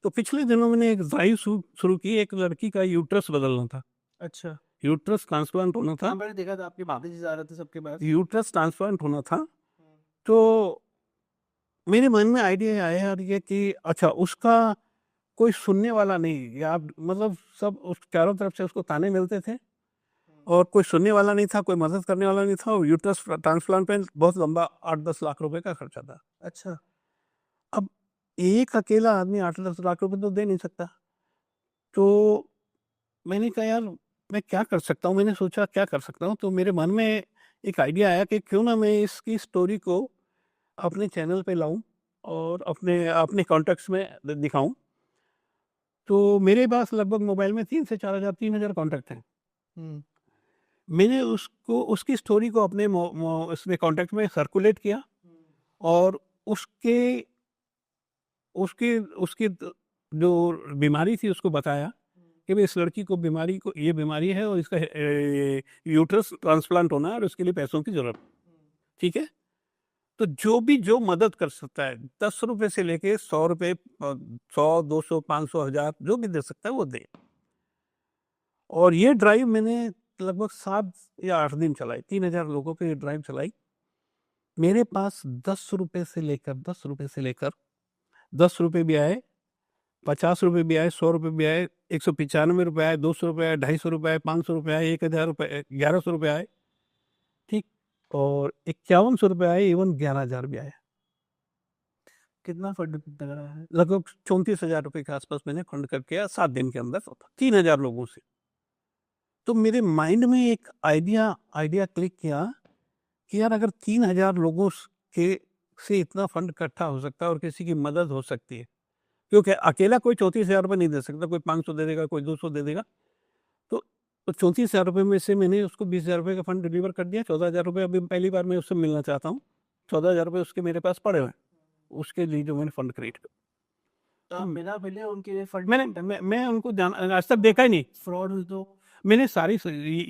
तो पिछले दिनों मैंने एक ड्राइव शुरू की, एक लड़की का यूट्रस बदलना था। अच्छा। यूट्रस ट्रांसप्लांट होना था। मैंने देखा था आपके भाभी जी जा रहे थे सबके पास। यूट्रस ट्रांसप्लांट होना था। तो मेरे मन में आइडिया आया यार ये कि अच्छा उसका कोई सुनने वाला नहीं, या मतलब सब उस चारों तरफ से उसको ताने मिलते थे और कोई सुनने वाला नहीं था, कोई मदद करने वाला नहीं था। और यूट्रस ट्रांसप्लांट पे बहुत लंबा 8-10 लाख रुपए का खर्चा था। अच्छा। अब एक अकेला आदमी 8-10 लाख रुपए तो दे नहीं सकता। तो मैंने कहा यार मैं क्या कर सकता हूँ? मैंने सोचा क्या कर सकता हूँ? तो मेरे मन में एक आइडिया आया कि क्यों ना मैं इसकी स्टोरी को अपने चैनल पे लाऊं और अपने अपने कॉन्टैक्ट्स में दिखाऊं। तो मेरे पास लगभग मोबाइल में 3 से 4 हज़ार 3 हज़ार कॉन्टैक्ट हैं। मैंने उसको उसकी स्टोरी को अपने इसमें कॉन्टैक्ट में सर्कुलेट किया और उसके उसकी उसकी जो बीमारी थी उसको बताया कि भाई इस लड़की को ये बीमारी है और इसका यूट्रस ट्रांसप्लांट होना है और उसके लिए पैसों की जरूरत। ठीक है। तो जो मदद कर सकता है, 10 रुपए से लेके 100 रुपए, 100, 200, 500, 1000 जो भी दे सकता है वो दे। और ये ड्राइव मैंने लगभग 7 या 8 दिन चलाई, 3000 लोगों पे ये ड्राइव चलाई। मेरे पास 10 रुपए से लेकर 10 रुपए भी आए, 50 रुपए भी आए, 100 रुपए भी आए, 195 रुपए आए, 200 रुपए आए, 250 रुपए आए, 500 रुपए आए, 1000 रुपए, 1100 रुपए आए। ठीक। और 5100 रुपए आए, इवन 11000 भी आए। कितना फंड लगा है? लगभग 34,000 रुपए के आसपास मैंने फंड करके 7 दिन के अंदर 3000 लोगों से। तो मेरे माइंड में एक आइडिया क्लिक किया कि यार अगर 3000 लोगों के से इतना फंड इकट्ठा हो सकता है और किसी की मदद हो सकती है, क्योंकि अकेला कोई 34,000 रुपये नहीं दे सकता, कोई 500 दे देगा, कोई 200 दे देगा। तो तो 34,000 रुपये में से मैंने उसको 20,000 रुपये का फंड डिलीवर कर दिया। 14,000 रुपये अभी पहली बार मैं उससे मिलना चाहता हूँ। 14,000 रुपये उसके मेरे पास पड़े हुए हैं, उसके लिए जो मैंने फंड क्रिएट किया। तो आप बिना मिले उनके फंड मैं उनको आज तक देखा ही नहीं। फ्रॉड हुई तो मैंने सारी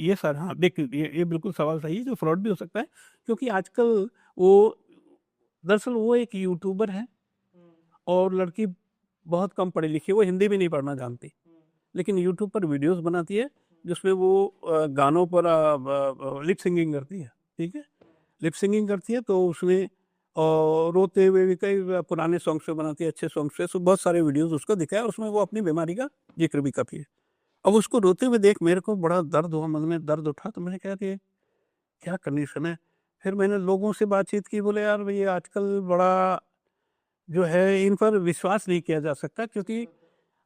ये सर, हाँ देख, ये बिल्कुल सवाल सही है, जो फ्रॉड भी हो सकता है, क्योंकि आजकल वो दरअसल वो एक यूट्यूबर है और लड़की बहुत कम पढ़ी लिखी है, वो हिंदी भी नहीं पढ़ना जानती, लेकिन यूट्यूब पर वीडियोस बनाती है जिसमें वो गानों पर लिप सिंगिंग करती है। ठीक है, लिप सिंगिंग करती है, तो उसमें रोते हुए भी कई पुराने सॉन्ग्स पे बनाती है, अच्छे सॉन्ग्स पे, तो बहुत सारे वीडियोस उसको दिखाया, और उसमें वो अपनी बीमारी का जिक्र भी करती है। अब उसको रोते हुए देख मेरे को बड़ा दर्द हुआ, मन में दर्द उठा, तो मैंने कहा कि क्या कंडीशन है। फिर मैंने लोगों से बातचीत की, बोले यार भाई आजकल बड़ा जो है इन पर विश्वास नहीं किया जा सकता, क्योंकि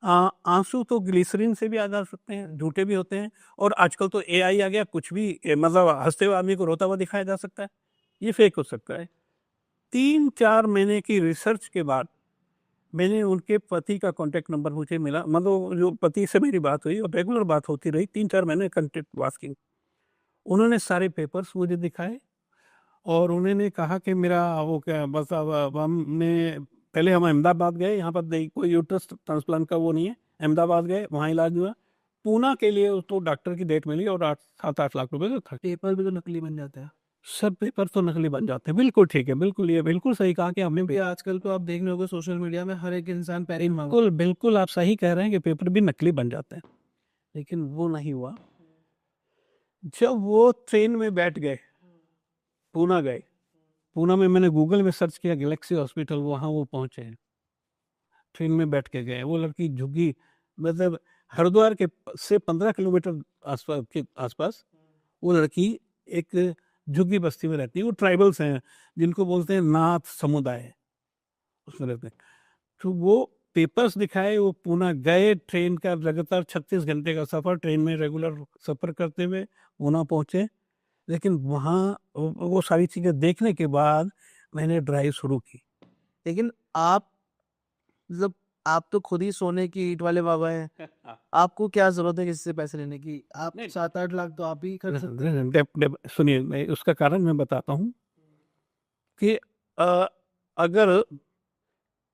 आंसू तो ग्लिसरीन से भी आ जा सकते हैं, झूठे भी होते हैं, और आजकल तो एआई आ गया, कुछ भी मतलब हंसते हुए आदमी को रोता हुआ दिखाया जा सकता है, ये फेक हो सकता है। 3-4 महीने की रिसर्च के बाद मैंने उनके पति का कॉन्टेक्ट नंबर मुझे मिला, मतलब जो पति से मेरी बात हुई और रेगुलर बात होती रही, 3-4 महीने कॉन्टेक्ट बात की। उन्होंने सारे पेपर्स मुझे दिखाए, और उन्होंने कहा कि मेरा वो क्या बस, अब हमने पहले हम अहमदाबाद गए, यहाँ पर कोई यूट्रस ट्रांसप्लांट का वो नहीं है, अहमदाबाद गए, वहाँ इलाज हुआ। पूना के लिए उसको डॉक्टर की डेट मिली, और 7-8 लाख रुपए का था। पेपर भी तो नकली बन जाते हैं। सब पेपर तो नकली बन जाते हैं, बिल्कुल ठीक है, बिल्कुल, ये बिल्कुल सही कहा कि हमने ये आजकल तो आप देख रहे होगे सोशल मीडिया में हर एक इंसान पैरिंग मांग बिल्कुल बिल्कुल आप सही कह रहे हैं कि पेपर भी नकली बन जाते हैं, लेकिन वो नहीं हुआ। जब वो ट्रेन में बैठ गए, पूना गए, पूना में मैंने गूगल में सर्च किया गैलेक्सी हॉस्पिटल, वहाँ वो पहुँचे हैं, ट्रेन में बैठ के गए। वो लड़की झुग्गी, मतलब हरिद्वार के से 15 किलोमीटर आसपास वो लड़की एक झुग्गी बस्ती में रहती है। वो ट्राइबल्स हैं जिनको बोलते हैं नाथ समुदाय, उसमें रहते हैं। तो वो पेपर्स दिखाए, वो पूना गए, ट्रेन का लगातार 36 घंटे का सफ़र, ट्रेन में रेगुलर सफ़र करते हुए पूना पहुँचे। लेकिन वहाँ वो सारी चीज़ें देखने के बाद मैंने ड्राइव शुरू की। लेकिन आप मतलब आप तो खुद ही सोने की ईंट वाले बाबा हैं। आपको क्या जरूरत है किसी से पैसे लेने की? आप नहीं। 7-8 लाख तो आप ही खर्च सकते हैं। सुनिए, मैं उसका कारण मैं बताता हूँ कि अगर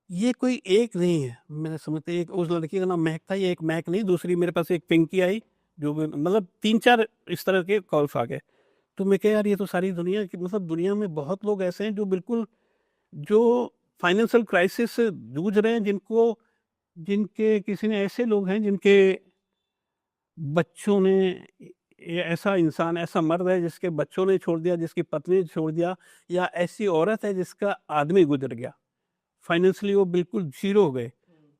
ये कोई एक नहीं है, मैंने समझते एक उस लड़की का नाम महक था, ये एक महक नहीं, दूसरी मेरे पास एक पिंकी आई, जो मतलब 3-4 इस तरह के कॉल्स आ गए। तो मैं कहा यार ये तो सारी दुनिया की, मतलब दुनिया में बहुत लोग ऐसे हैं जो बिल्कुल, जो फाइनेंशियल क्राइसिस से जूझ रहे हैं, जिनके किसी ने, ऐसे लोग हैं जिनके बच्चों ने, ये ऐसा इंसान, ऐसा मर्द है जिसके बच्चों ने छोड़ दिया, जिसकी पत्नी ने छोड़ दिया, या ऐसी औरत है जिसका आदमी गुजर गया, फाइनेंशियली वो बिल्कुल जीरो हो गए,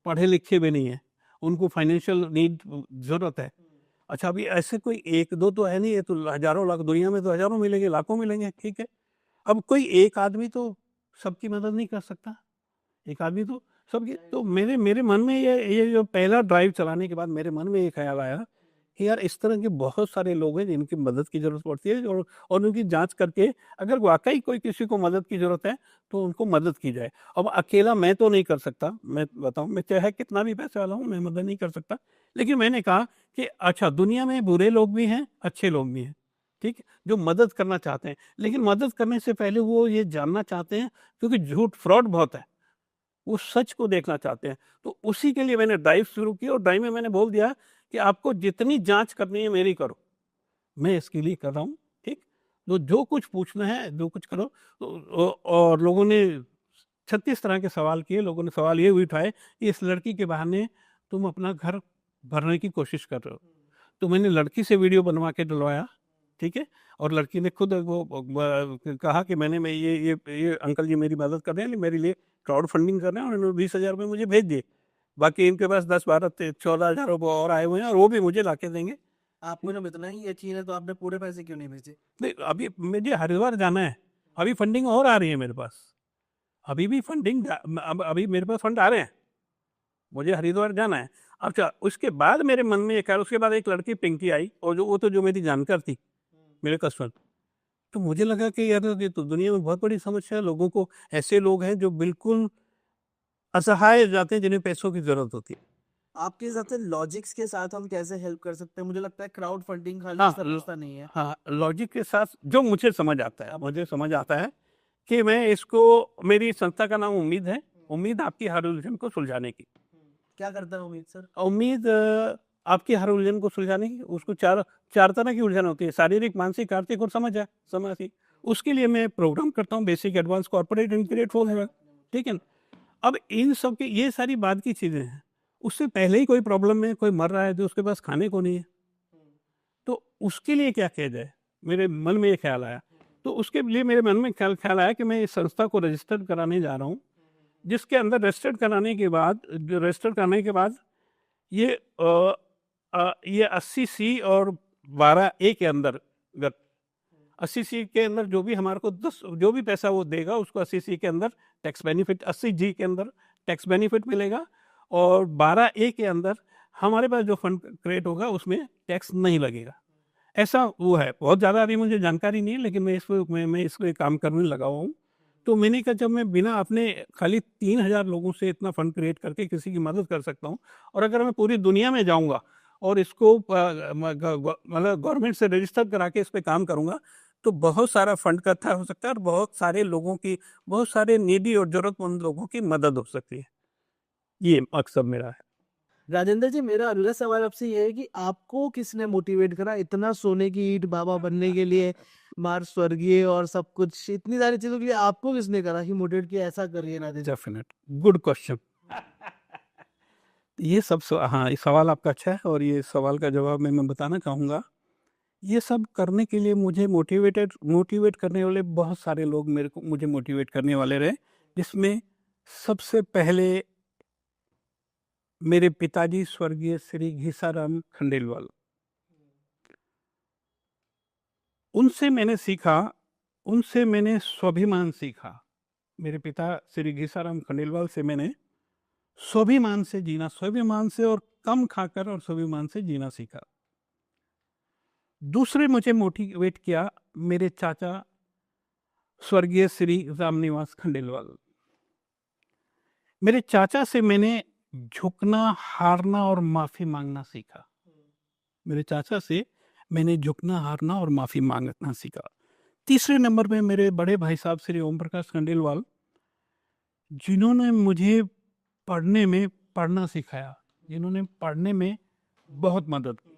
पढ़े लिखे भी नहीं है, उनको फाइनेंशियल नीड जरूरत है। अच्छा, अभी ऐसे कोई एक दो तो है नहीं, ये तो हजारों लाख, दुनिया में तो हजारों मिलेंगे, लाखों मिलेंगे, ठीक है। अब कोई एक आदमी तो सबकी मदद नहीं कर सकता, एक आदमी तो सबकी। तो मेरे मेरे मन में ये जो पहला ड्राइव चलाने के बाद मेरे मन में ये ख्याल आया कि यार इस तरह के बहुत सारे लोग हैं जिनकी मदद की जरूरत पड़ती है, और उनकी जांच करके अगर वाकई कोई किसी को मदद की जरूरत है तो उनको मदद की जाए। अब अकेला मैं तो नहीं कर सकता, मैं बताऊं, मैं चाहे कितना भी पैसे वाला हूँ, मैं मदद नहीं कर सकता, लेकिन मैंने कहा कि अच्छा, दुनिया में बुरे लोग भी हैं, अच्छे लोग भी हैं, ठीक है, जो मदद करना चाहते हैं, लेकिन मदद करने से पहले वो ये जानना चाहते हैं, क्योंकि झूठ फ्रॉड बहुत है, वो सच को देखना चाहते हैं। तो उसी के लिए मैंने ड्राइव शुरू की, और ड्राइव में मैंने बोल दिया कि आपको जितनी जांच करनी है मेरी करो, मैं इसके लिए कर रहा हूँ, ठीक। तो जो कुछ पूछना है, जो कुछ करो। तो और लोगों ने 36 तरह के सवाल किए। लोगों ने सवाल ये भी उठाए कि इस लड़की के बहाने तुम अपना घर भरने की कोशिश कर रहे हो। तो मैंने लड़की से वीडियो बनवा के डलवाया, ठीक है, और लड़की ने खुद वो कहा कि मैं ये अंकल जी मेरी मदद कर रहे हैं, मेरे लिए क्राउड फंडिंग कर रहे हैं, और उन्होंने 20,000 रुपये मुझे भेज दिए। बाकी इनके पास 10-12-14 हज़ार रुपये और आए हुए हैं, और वो भी मुझे ला के देंगे। आपको जब इतना ही यकीन है तो आपने पूरे पैसे क्यों नहीं भेजे? नहीं, अभी मुझे हरिद्वार जाना है, अभी फंडिंग और आ रही है मेरे पास, अभी भी फंडिंग, अभी मेरे पास फंड आ रहे हैं, मुझे हरिद्वार जाना है। अच्छा, उसके बाद मेरे मन में एक, उसके बाद एक लड़की पिंकी आई, और वो तो जो मेरी जानकार थी, मेरे कस्टमर। तो मुझे लगा कि यार ये तो दुनिया में बहुत बड़ी समस्या है, लोगों को, ऐसे लोग हैं जो बिल्कुल असहाय जाते हैं, जिन्हें पैसों की जरूरत होती है। आपके हिसाब से लॉजिक्स के साथ हम कैसे हेल्प कर सकते हैं? मुझे लगता है क्राउड फंडिंग खाली हाँ, इसका रास्ता नहीं है। हाँ, लॉजिक के साथ जो मुझे समझ आता है कि मैं इसको, मेरी संस्था का नाम उम्मीद है, उम्मीद आपकी हर उलझन को सुलझाने की। क्या करता है उम्मीद सर? उम्मीद आपकी हर उलझन को सुलझाने की, उसको चार तरह की उलझन होती है, शारीरिक, मानसिक, आर्थिक और समाजिक। उसके लिए मैं प्रोग्राम करता हूँ, basic, advance, corporate and grade four, ठीक है ना? अब इन सब के ये सारी बाद की चीजें हैं। उससे पहले ही कोई प्रॉब्लम में कोई मर रहा है तो उसके पास खाने को नहीं है, तो उसके लिए क्या किया जाए, मेरे मन में ये ख्याल आया। तो उसके लिए मेरे मन में ख्याल आया कि मैं इस संस्था को रजिस्टर कराने जा रहा हूँ, जिसके अंदर रजिस्टर करने के बाद ये ये 80C और 12A के अंदर, 80C के अंदर जो भी हमारे को जो भी पैसा वो देगा उसको 80C के अंदर टैक्स बेनिफिट, 80G के अंदर टैक्स बेनिफिट मिलेगा, और 12A के अंदर हमारे पास जो फंड क्रिएट होगा उसमें टैक्स नहीं लगेगा। ऐसा वो है, बहुत ज़्यादा अभी मुझे जानकारी नहीं है, लेकिन मैं इसको काम करने लगा हुआ हूँ। तो मैंने कहा जब मैं बिना अपने खाली 3000 लोगों से इतना फंड क्रिएट करके किसी की मदद कर सकता हूँ, और अगर मैं पूरी दुनिया में जाऊँगा और इसको मतलब गवर्नमेंट से रजिस्टर करा के इस पे काम करूँगा, तो बहुत सारा फंड इकट्ठा हो सकता है और बहुत सारे नीडी और ज़रूरतमंद लोगों की मदद हो सकती है। ये मकसद मेरा है। राजेंद्र जी, मेरा अगला सवाल आपसे ये है कि आपको किसने मोटिवेट करा इतना सोने की ईंट बाबा बनने के लिए, मार स्वर्गीय और सब कुछ इतनी सारी चीजों के लिए आपको किसने करा कि मोटिवेट किया ऐसा करिए ना? Definite, good question. ये सब हाँ, ये सवाल आपका अच्छा है, और ये सवाल का जवाब मैं बताना चाहूँगा। ये सब करने के लिए मुझे मोटिवेट करने वाले बहुत सारे लोग मुझे मोटिवेट करने वाले रहे, जिसमें सबसे पहले मेरे पिताजी स्वर्गीय श्री घीसाराम खंडेलवाल। उनसे मैंने स्वाभिमान सीखा। मेरे पिता श्री घीसाराम खंडेलवाल से मैंने स्वाभिमान से और कम खाकर और स्वाभिमान से जीना सीखा। दूसरे मुझे मोटिवेट किया मेरे चाचा स्वर्गीय श्री रामनिवास खंडेलवाल। मेरे चाचा से मैंने झुकना, हारना और माफी मांगना सीखा। तीसरे नंबर पे मेरे बड़े भाई साहब श्री ओम प्रकाश खंडेलवाल, जिन्होंने मुझे पढ़ना सिखाया, जिन्होंने पढ़ने में बहुत मदद की।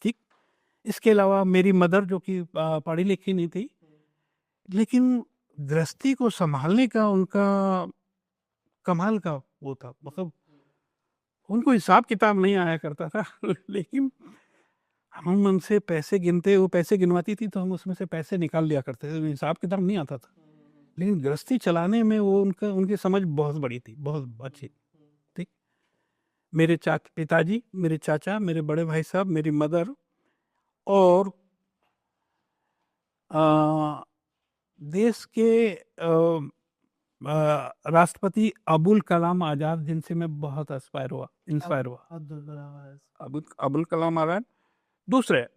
ठीक, इसके अलावा मेरी मदर, जो कि पढ़ी लिखी नहीं थी, लेकिन गृहस्थी को संभालने का उनका कमाल का वो था। मतलब उनको हिसाब किताब नहीं आया करता था लेकिन हम उनसे वो पैसे गिनवाती थी तो हम उसमें से पैसे निकाल लिया करते थे, हिसाब किताब नहीं आता था। लेकिन गृहस्थी चलाने में वो उनकी समझ बहुत बड़ी थी, बहुत अच्छी। ठीक, मेरे पिताजी, मेरे चाचा, मेरे बड़े भाई साहब, मेरी मदर और देश के राष्ट्रपति अबुल कलाम आजाद, जिनसे मैं बहुत इंस्पायर हुआ। अबुल कलाम आजाद दूसरे।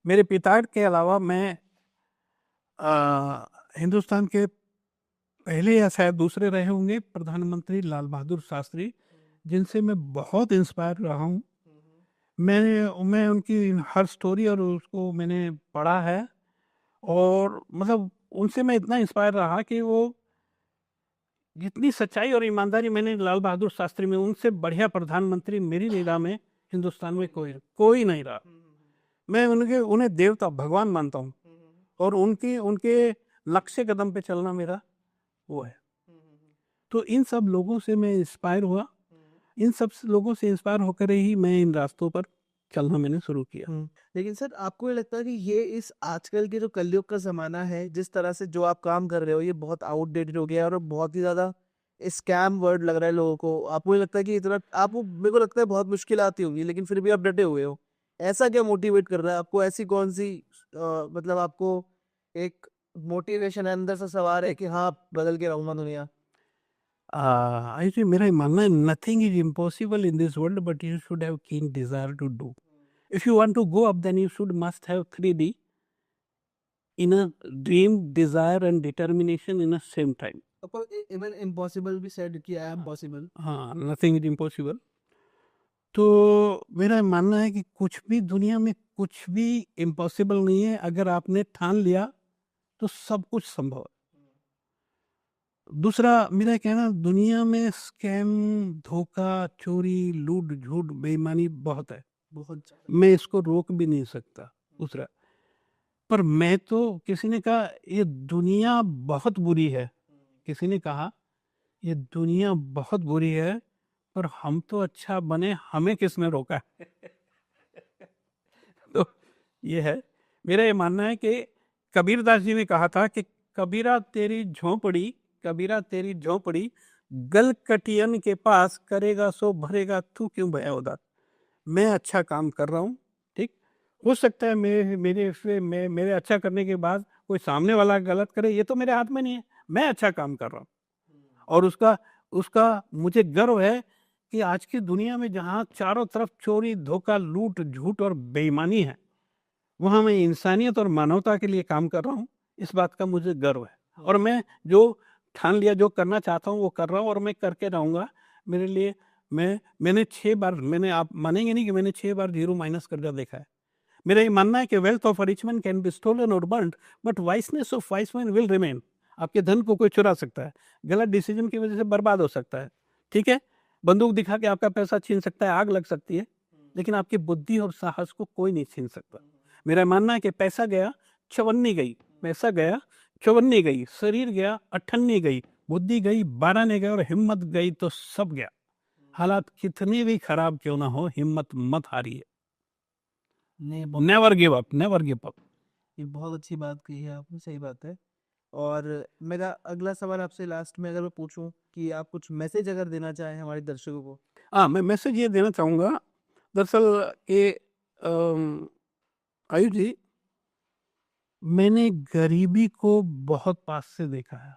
मेरे पिता के अलावा मैं हिंदुस्तान के पहले या शायद दूसरे रहे होंगे प्रधानमंत्री लाल बहादुर शास्त्री, जिनसे मैं बहुत इंस्पायर रहा हूँ। मैं उनकी हर स्टोरी और उसको मैंने पढ़ा है, और मतलब उनसे मैं इतना इंस्पायर रहा कि वो जितनी सच्चाई और ईमानदारी मैंने लाल बहादुर शास्त्री में, उनसे बढ़िया प्रधानमंत्री मेरी निगाह में हिंदुस्तान में कोई नहीं रहा। मैं उन्हें देवता, भगवान मानता हूँ, और उनके लक्ष्य कदम पे चलना मेरा वो है। तो इन सब लोगों से मैं इंस्पायर हुआ, इन सब लोगों से इंस्पायर होकर ही मैं इन रास्तों पर चलना मैंने शुरू किया। लेकिन सर, आपको ये लगता है कि ये इस आजकल के जो कलयुग का जमाना है, जिस तरह से जो आप काम कर रहे हो, ये बहुत आउटडेटेड हो गया है और बहुत ही ज्यादा स्कैम वर्ड लग रहा है लोगों को? आपको ये लगता है कि इतना आपको, मेरे को लगता है बहुत मुश्किल आती होंगी, लेकिन फिर भी आप डटे हुए हो। ऐसा क्या मोटिवेट कर रहा है आपको? ऐसी कौन सी मतलब आपको एक मोटिवेशन अंदर से सवार है कि हाँ, बदल के रहूंगा दुनिया? ऐसे मेरा मानना है, nothing is impossible in this world, but you should have keen desire to do. If you want to go up, then you must have 3D: inner dream, desire and determination in the same time. Even impossible भी said कि I am possible. हाँ, nothing is impossible. तो मेरा मानना है कि कुछ भी दुनिया में कुछ भी इम्पॉसिबल नहीं है। अगर आपने ठान लिया तो सब कुछ संभव है। दूसरा मेरा कहना, दुनिया में स्कैम, धोखा, चोरी, लूट, झूठ, बेईमानी बहुत है। बहुत मैं इसको रोक भी नहीं सकता। दूसरा, पर मैं तो, किसी ने कहा ये दुनिया बहुत बुरी है, किसी ने कहा ये दुनिया बहुत बुरी है, पर हम तो अच्छा बने, हमें किसने रोका है? तो ये है, मेरा ये मानना है कि कबीरदास जी ने कहा था कि कबीरा तेरी झोंपड़ी, कबीरा तेरी झोंपड़ी गल कटियन के पास, करेगा सो भरेगा तू क्यों भया उदास। मैं अच्छा काम कर रहा हूँ, ठीक, हो सकता है मेरे अच्छा करने के बाद कोई सामने वाला गलत करे, ये तो मेरे हाथ में नहीं है। मैं अच्छा काम कर रहा हूँ और उसका उसका मुझे गर्व है कि आज की दुनिया में जहाँ चारों तरफ चोरी, धोखा, लूट, झूठ और बेईमानी है, वहाँ मैं इंसानियत और मानवता के लिए काम कर रहा हूँ। इस बात का मुझे गर्व है और मैं जो ठान लिया, जो करना चाहता हूँ वो कर रहा हूँ और मैं करके रहूँगा। मेरे लिए मैंने 6 बार, आप मानेंगे नहीं कि मैंने 6 बार जीरो माइनस कर्जा देखा है। मेरा ये मानना है कि wealth of a rich man can be stolen और burned, but wiseness of wise man will remain. आपके धन को कोई चुरा सकता है, गलत डिसीजन की वजह से बर्बाद हो सकता है, ठीक है, बंदूक दिखा के आपका पैसा छीन सकता है, आग लग सकती है, लेकिन आपकी बुद्धि और साहस को कोई नहीं छीन सकता। मेरा मानना है कि पैसा गया, चवन्नी गई, पैसा गया, चवन्नी गई, शरीर गया, अठन्नी गई, बुद्धि गई, 12 ने गए और हिम्मत गई तो सब गया। हालात कितने भी खराब क्यों ना हो, हिम्मत मत हारिए। Never give up, never give up. ये बहुत अच्छी बात कही है आपने, सही बात है। और मेरा अगला सवाल आपसे लास्ट में अगर मैं पूछूं कि आप कुछ मैसेज अगर देना चाहें हमारे दर्शकों को। हाँ, मैं मैसेज ये देना चाहूँगा, दरअसल ये आयुष जी, मैंने गरीबी को बहुत पास से देखा है।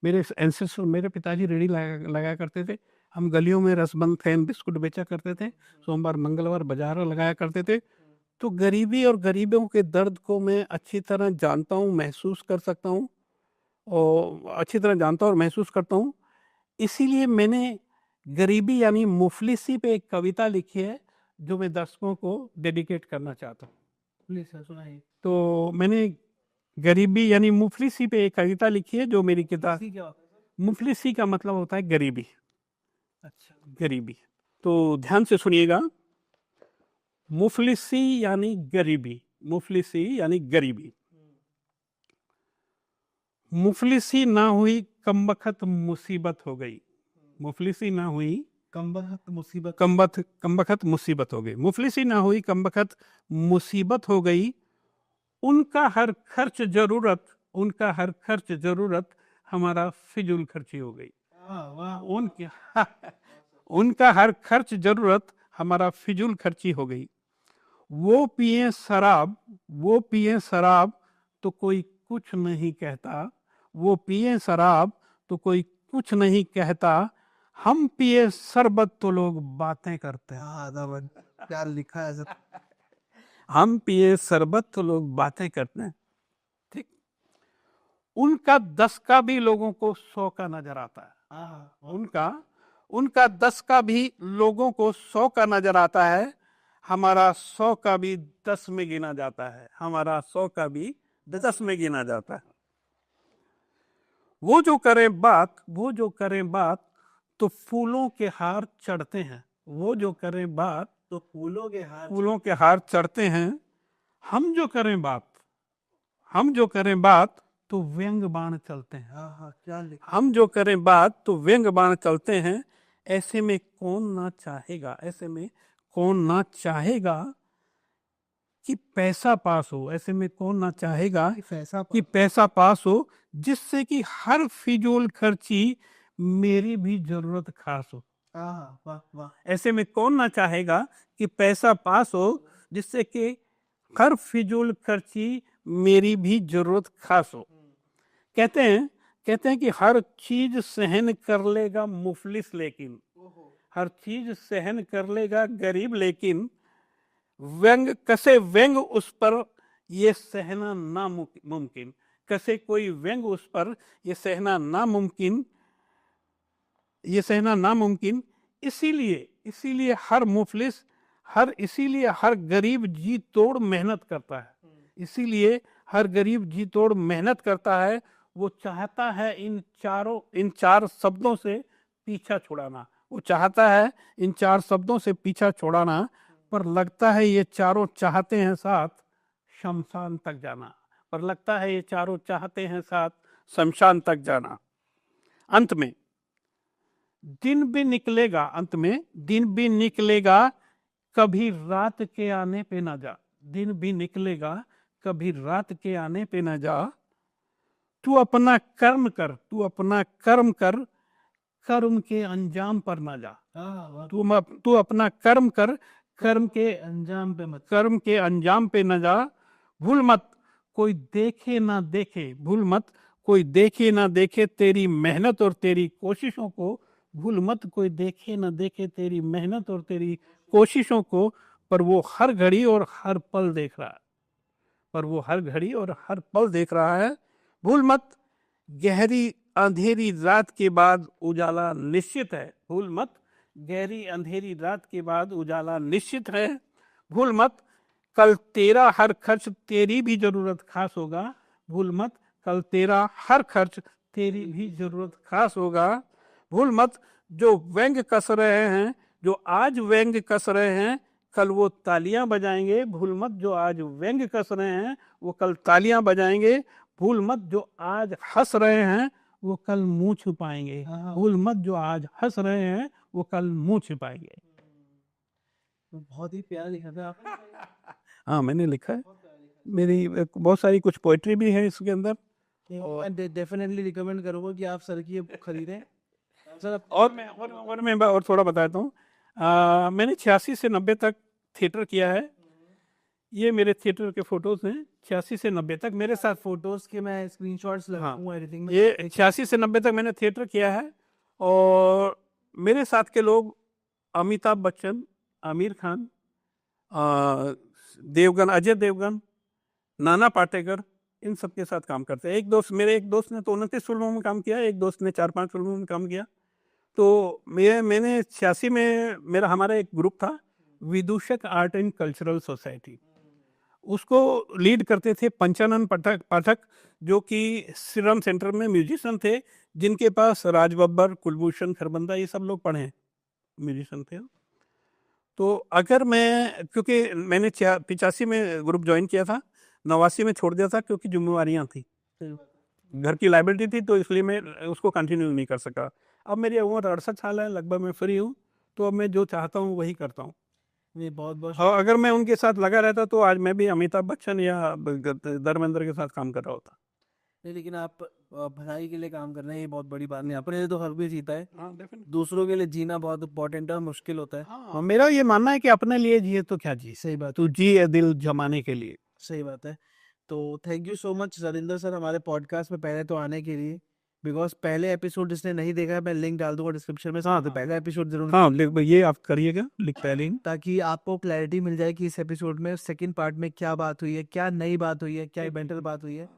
मेरे एंसेस्टर, मेरे पिताजी रेडी लगाया करते थे, हम गलियों में रसबंद, फैन, बिस्कुट बेचा करते थे, सोमवार मंगलवार बाजार लगाया करते थे। तो गरीबी और गरीबों के दर्द को मैं अच्छी तरह जानता हूँ, महसूस कर सकता हूँ और अच्छी तरह जानता और महसूस करता हूँ। इसीलिए मैंने गरीबी यानी मुफलिसी पे एक कविता लिखी है जो मैं दर्शकों को डेडिकेट करना चाहता हूँ। प्लीज सर सुनाइए। तो मैंने गरीबी यानी मुफलिसी पे एक कविता लिखी है जो मेरी किताब। क्या होता है सर? मुफलिसी का मतलब होता है गरीबी, अच्छा। गरीबी। तो ध्यान से सुनिएगा, मुफलिसी यानी गरीबी, मुफलिसी यानी गरीबी। मुफलिसी ना हुई कमबख्त मुसीबत हो गई, मुफलिसी ना हुई कमबख्त मुसीबत। कमबख्त मुसीबत हो गई, मुफलिसी ना हुई कमबख्त मुसीबत हो गई। उनका हर खर्च जरूरत, उनका हर खर्च जरूरत हमारा फिजूल खर्ची हो गई। वाह। उनके उनका हर खर्च जरूरत हमारा फिजूल खर्ची हो गई। वो पिए शराब, वो पिए शराब तो कोई कुछ नहीं कहता, वो पिए शराब तो कोई कुछ नहीं कहता। हम पिए शरबत तो लोग बातें करते हैं। हाँ दामन, क्या लिखा है सर। हम पिए शरबत तो लोग बातें करते हैं, ठीक। उनका 10 का भी लोगों को 100 का नजर आता है। उनका 10 का भी लोगों को 100 का नजर आता है। हमारा 100 का भी 10 में गिना जाता है, हमारा 100 का भी 10 में गिना जाता है। वो जो करें बात, वो जो करें बात तो फूलों के हार चढ़ते हैं, वो जो करें बात तो फूलों के हार चढ़ते हैं। हम जो करें बात, हम जो करें बात तो व्यंग बाण चलते हैं। हाँ हाँ, क्या लिखा। हम जो करें बात तो व्यंग बाण चलते हैं। ऐसे में कौन ना चाहेगा, ऐसे में कौन ना चाहेगा कि पैसा पास हो, ऐसे में कौन ना चाहेगा कि पैसा पास हो, जिससे कि हर फिजूल खर्ची मेरी भी जरूरत खास हो। वाह वाह। ऐसे में कौन ना चाहेगा कि पैसा पास हो, जिससे कि हर फिजूल खर्ची मेरी भी जरूरत खास हो। कहते हैं कि हर चीज सहन कर लेगा मुफलिस, लेकिन हर चीज सहन कर लेगा गरीब, लेकिन व्यंग कसे व्यंग उस पर ये सहना नामुमकिन, कसे कोई व्यंग उस पर ये सहना नामुमकिन, ये सहना नामुमकिन। इसीलिए इसीलिए हर मुफलिस, इसीलिए हर गरीब जी तोड़ मेहनत करता है, इसीलिए हर गरीब जी तोड़ मेहनत करता है। वो चाहता है इन चार शब्दों से पीछा छुड़ाना, वो चाहता है इन चार शब्दों से पीछा छुड़ाना, पर लगता है ये चारों चाहते हैं साथ शमशान तक जाना, पर लगता है ये चारों चाहते हैं साथ शमशान तक जाना। अंत में दिन भी निकलेगा, अंत में दिन भी निकलेगा, कभी रात के आने पे ना जा, दिन भी निकलेगा, कभी रात के आने पे ना जा। तू अपना कर्म कर, तू अपना कर्म कर, कर्म के अंजाम पर ना जा। तू अपना कर्म कर, कर्म के अंजाम पे मत, कर्म के अंजाम पे न जा। भूल मत कोई देखे ना देखे, भूल मत कोई देखे ना देखे तेरी मेहनत और तेरी कोशिशों को, भूल मत कोई देखे ना देखे तेरी मेहनत और तेरी कोशिशों को, पर वो हर घड़ी और हर पल देख रहा है, पर वो हर घड़ी और हर पल देख रहा है। भूल मत गहरी अंधेरी रात के बाद उजाला निश्चित है, भूल मत गहरी अंधेरी रात के बाद उजाला निश्चित है। भूल मत कल तेरा हर खर्च तेरी भी जरूरत खास होगा, भूल मत कल तेरा हर खर्च तेरी भी जरूरत खास होगा। भूल मत जो व्यंग कस रहे हैं, जो आज व्यंग कस रहे हैं, कल वो तालियां बजाएंगे। भूल मत जो आज व्यंग कस रहे हैं वो कल तालियां बजाएंगे। भूल मत जो आज हंस रहे हैं वो कल मुंह छुपाएंगे, भूल मत जो आज हंस रहे हैं वो कल मुंह छुपाएंगे। बहुत ही प्यारा लिखा था आपने। हाँ मैंने लिखा है, मेरी बहुत सारी कुछ पोइट्री भी है इसके अंदर। मैं डेफिनेटली रिकमेंड करूंगा कि आप सर की ये बुक खरीदें। सर और मैं और थोड़ा बताता हूँ। मैंने 86 से 90 तक थिएटर किया है, ये मेरे थिएटर के फोटोज हैं 86 से 90 तक मेरे साथ। फोटोज के मैं स्क्रीनशॉट्स लगाऊंगा एडिटिंग में। ये 86 से 90 तक मैंने थिएटर किया है, और मेरे साथ के लोग अमिताभ बच्चन, आमिर खान, देवगन, अजय देवगन, नाना पाटेकर, इन सब के साथ काम करते हैं। मेरे एक दोस्त ने तो 29 फिल्मों में काम किया, एक दोस्त ने 4-5 फिल्मों में काम किया। तो मैंने 86 में हमारा एक ग्रुप था, विदूषक आर्ट एंड कल्चरल सोसाइटी, उसको लीड करते थे पंचानन पाठक, जो कि श्रीराम सेंटर में म्यूजिशियन थे, जिनके पास राज बब्बर, कुलभूषण खरबंदा ये सब लोग पढ़े म्यूजिशियन थे। तो अगर मैं, क्योंकि मैंने 85 में ग्रुप ज्वाइन किया था, 89 में छोड़ दिया था क्योंकि जिम्मेवारियां थी, घर की लाइबिलिटी थी, तो इसलिए मैं उसको कंटिन्यू नहीं कर सका। अब मेरी उम्र 68 साल है, लगभग मैं फ्री हूँ, तो अब मैं जो चाहता हूँ वही करता हूँ। ये बहुत बहुत और अगर मैं उनके साथ लगा रहता तो आज मैं भी अमिताभ बच्चन या धर्मेंद्र के साथ काम कर रहा होता। नहीं, लेकिन आप भलाई के लिए काम कर रहे हैं, ये बहुत बड़ी बात नहीं। अपने लिए तो हर कोई जीता है, हाँ, definitely। दूसरों के लिए जीना बहुत इंपॉर्टेंट है, मुश्किल होता है। हाँ, मेरा ये मानना है कि अपने लिए जिए तो क्या जी, सही बात, तू जी है दिल जमाने के लिए। सही बात है। तो thank you so much Surinder sir हमारे पॉडकास्ट में पहले तो आने के लिए, बिकॉज पहले एपिसोड जिसने नहीं देखा है मैं लिंक डाल दूंगा डिस्क्रिप्शन में। हाँ, तो पहला एपिसोड जरूर, हाँ ये आप करिएगा, लिख पहले, ताकि आपको क्लैरिटी मिल जाए कि इस एपिसोड में सेकंड पार्ट में क्या बात हुई है, क्या नई बात हुई है, क्या मेंटल बात हुई है।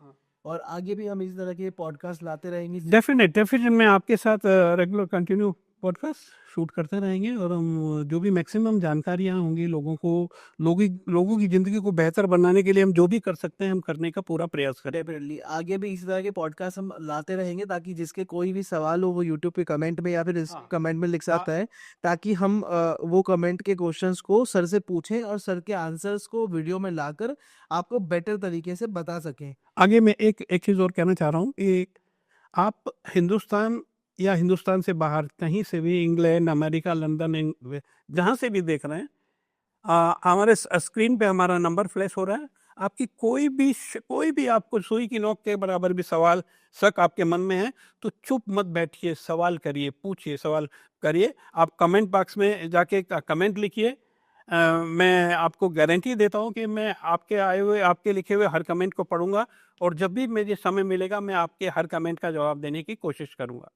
और आगे भी हम इस तरह के पॉडकास्ट लाते रहेंगे। डेफिनेट मैं आपके साथ रेगुलर कंटिन्यू पॉडकास्ट शूट करते रहेंगे, और हम जो भी मैक्सिमम जानकारियाँ होंगी लोगों की ज़िंदगी को बेहतर बनाने के लिए हम जो भी कर सकते हैं हम करने का पूरा प्रयास करें। डेफिनेटली आगे भी इस तरह के पॉडकास्ट हम लाते रहेंगे, ताकि जिसके कोई भी सवाल हो वो यूट्यूब पे कमेंट में या फिर इस कमेंट में लिख सकता है, ताकि हम वो कमेंट के क्वेश्चंस को सर से पूछें और सर के आंसर्स को वीडियो में लाकर आपको बेटर तरीके से बता सकें। आगे मैं एक चीज़ और कहना चाह रहा हूँ कि आप हिंदुस्तान या हिंदुस्तान से बाहर कहीं से भी, इंग्लैंड, अमेरिका, लंदन, जहाँ से भी देख रहे हैं, हमारे स्क्रीन पे हमारा नंबर फ्लैश हो रहा है। आपकी कोई भी आपको सुई की नोक के बराबर भी सवाल, शक आपके मन में है, तो चुप मत बैठिए, सवाल करिए, पूछिए, सवाल करिए। आप कमेंट बॉक्स में जाके कमेंट लिखिए। मैं आपको गारंटी देता हूँ कि मैं आपके लिखे हुए हर कमेंट को पढ़ूंगा, और जब भी मुझे समय मिलेगा मैं आपके हर कमेंट का जवाब देने की कोशिश करूंगा।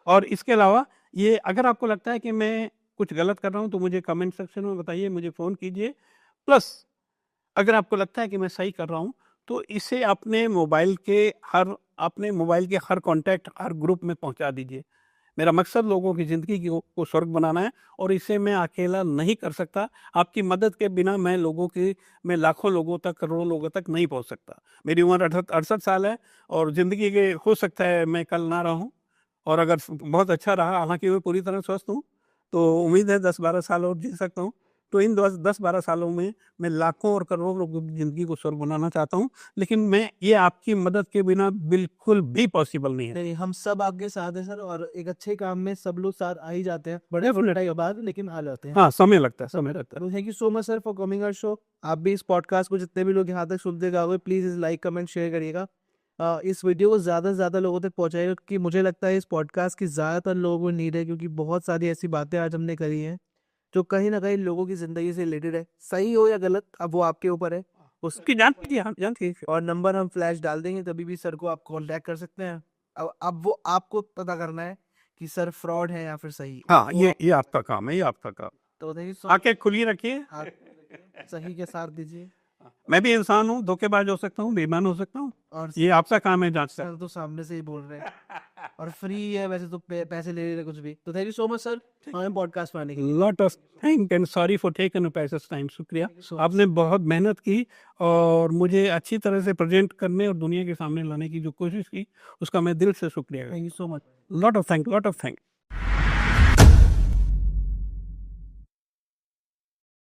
और इसके अलावा ये, अगर आपको लगता है कि मैं कुछ गलत कर रहा हूं तो मुझे कमेंट सेक्शन में बताइए, मुझे फ़ोन कीजिए। प्लस अगर आपको लगता है कि मैं सही कर रहा हूं तो इसे अपने मोबाइल के हर कॉन्टैक्ट, हर ग्रुप में पहुंचा दीजिए। मेरा मकसद लोगों की ज़िंदगी को स्वर्ग बनाना है और इसे मैं अकेला नहीं कर सकता। आपकी मदद के बिना मैं लाखों लोगों तक, करोड़ों लोगों तक नहीं पहुँच सकता। मेरी उम्र 68 साल है और ज़िंदगी के हो सकता है मैं कल ना रहूँ, और अगर बहुत अच्छा रहा, हालाँकि मैं पूरी तरह स्वस्थ हूँ, तो उम्मीद है 10-12 साल और जी सकता हूँ। तो इन 10-12 सालों में मैं लाखों और करोड़ों लोगों की ज़िंदगी को स्वर्ग बनाना चाहता हूँ, लेकिन ये आपकी मदद के बिना बिल्कुल भी पॉसिबल नहीं है। नहीं, हम सब आपके साथ हैं सर, और एक अच्छे काम में सब लोग साथ आ ही जाते हैं, बड़े लड़ाई के बाद, लेकिन आ जाते हैं। हाँ, समय लगता है। तो thank you so much sir for coming our show. आप भी इस पॉडकास्ट को जितने भी लोग यहाँ तक सुनते गए प्लीज इस लाइक कमेंट शेयर करिएगा। इस वीडियो को ज़्यादा से ज़्यादा लोगों तक पहुँचाइएगा, क्योंकि मुझे लगता है इस पॉडकास्ट की ज़्यादातर लोगों को नीड है, क्योंकि बहुत सारी ऐसी बातें आज हमने करी हैं जो कहीं ना कहीं लोगों की ज़िंदगी से रिलेटेड है। सही हो या गलत, अब वो आपके ऊपर है। उसकी जान कीजिए, हाँ, जान कीजिए। और नंबर हम फ्लैश डाल देंगे, तभी भी सर को आप कांटेक्ट कर सकते हैं। अब वो आपको पता करना है कि सर फ्रॉड है या फिर सही। हाँ, वो ये आपका काम है, ये आपका काम। तो देखिए आँखें खुली रखिए। सही के साथ दीजिए। मैं भी इंसान हूँ, धोखेबाज हो सकता हूँ, बेईमान हो सकता हूँ। और ये आपका काम है जाँचना। सर तो सामने से ही बोल रहे हैं और फ्री है वैसे तो, पैसे ले रहे कुछ भी। तो thank you so much sir हमें पॉडकास्ट में आने के लिए। Lot of thank and sorry for taking a precious time. शुक्रिया, so आपने बहुत मेहनत की और मुझे अच्छी तरह से प्रेजेंट करने और दुनिया के सामने लाने की जो कोशिश की, उसका मैं दिल से शुक्रिया करता हूँ। Thank you so much. Lot of thank.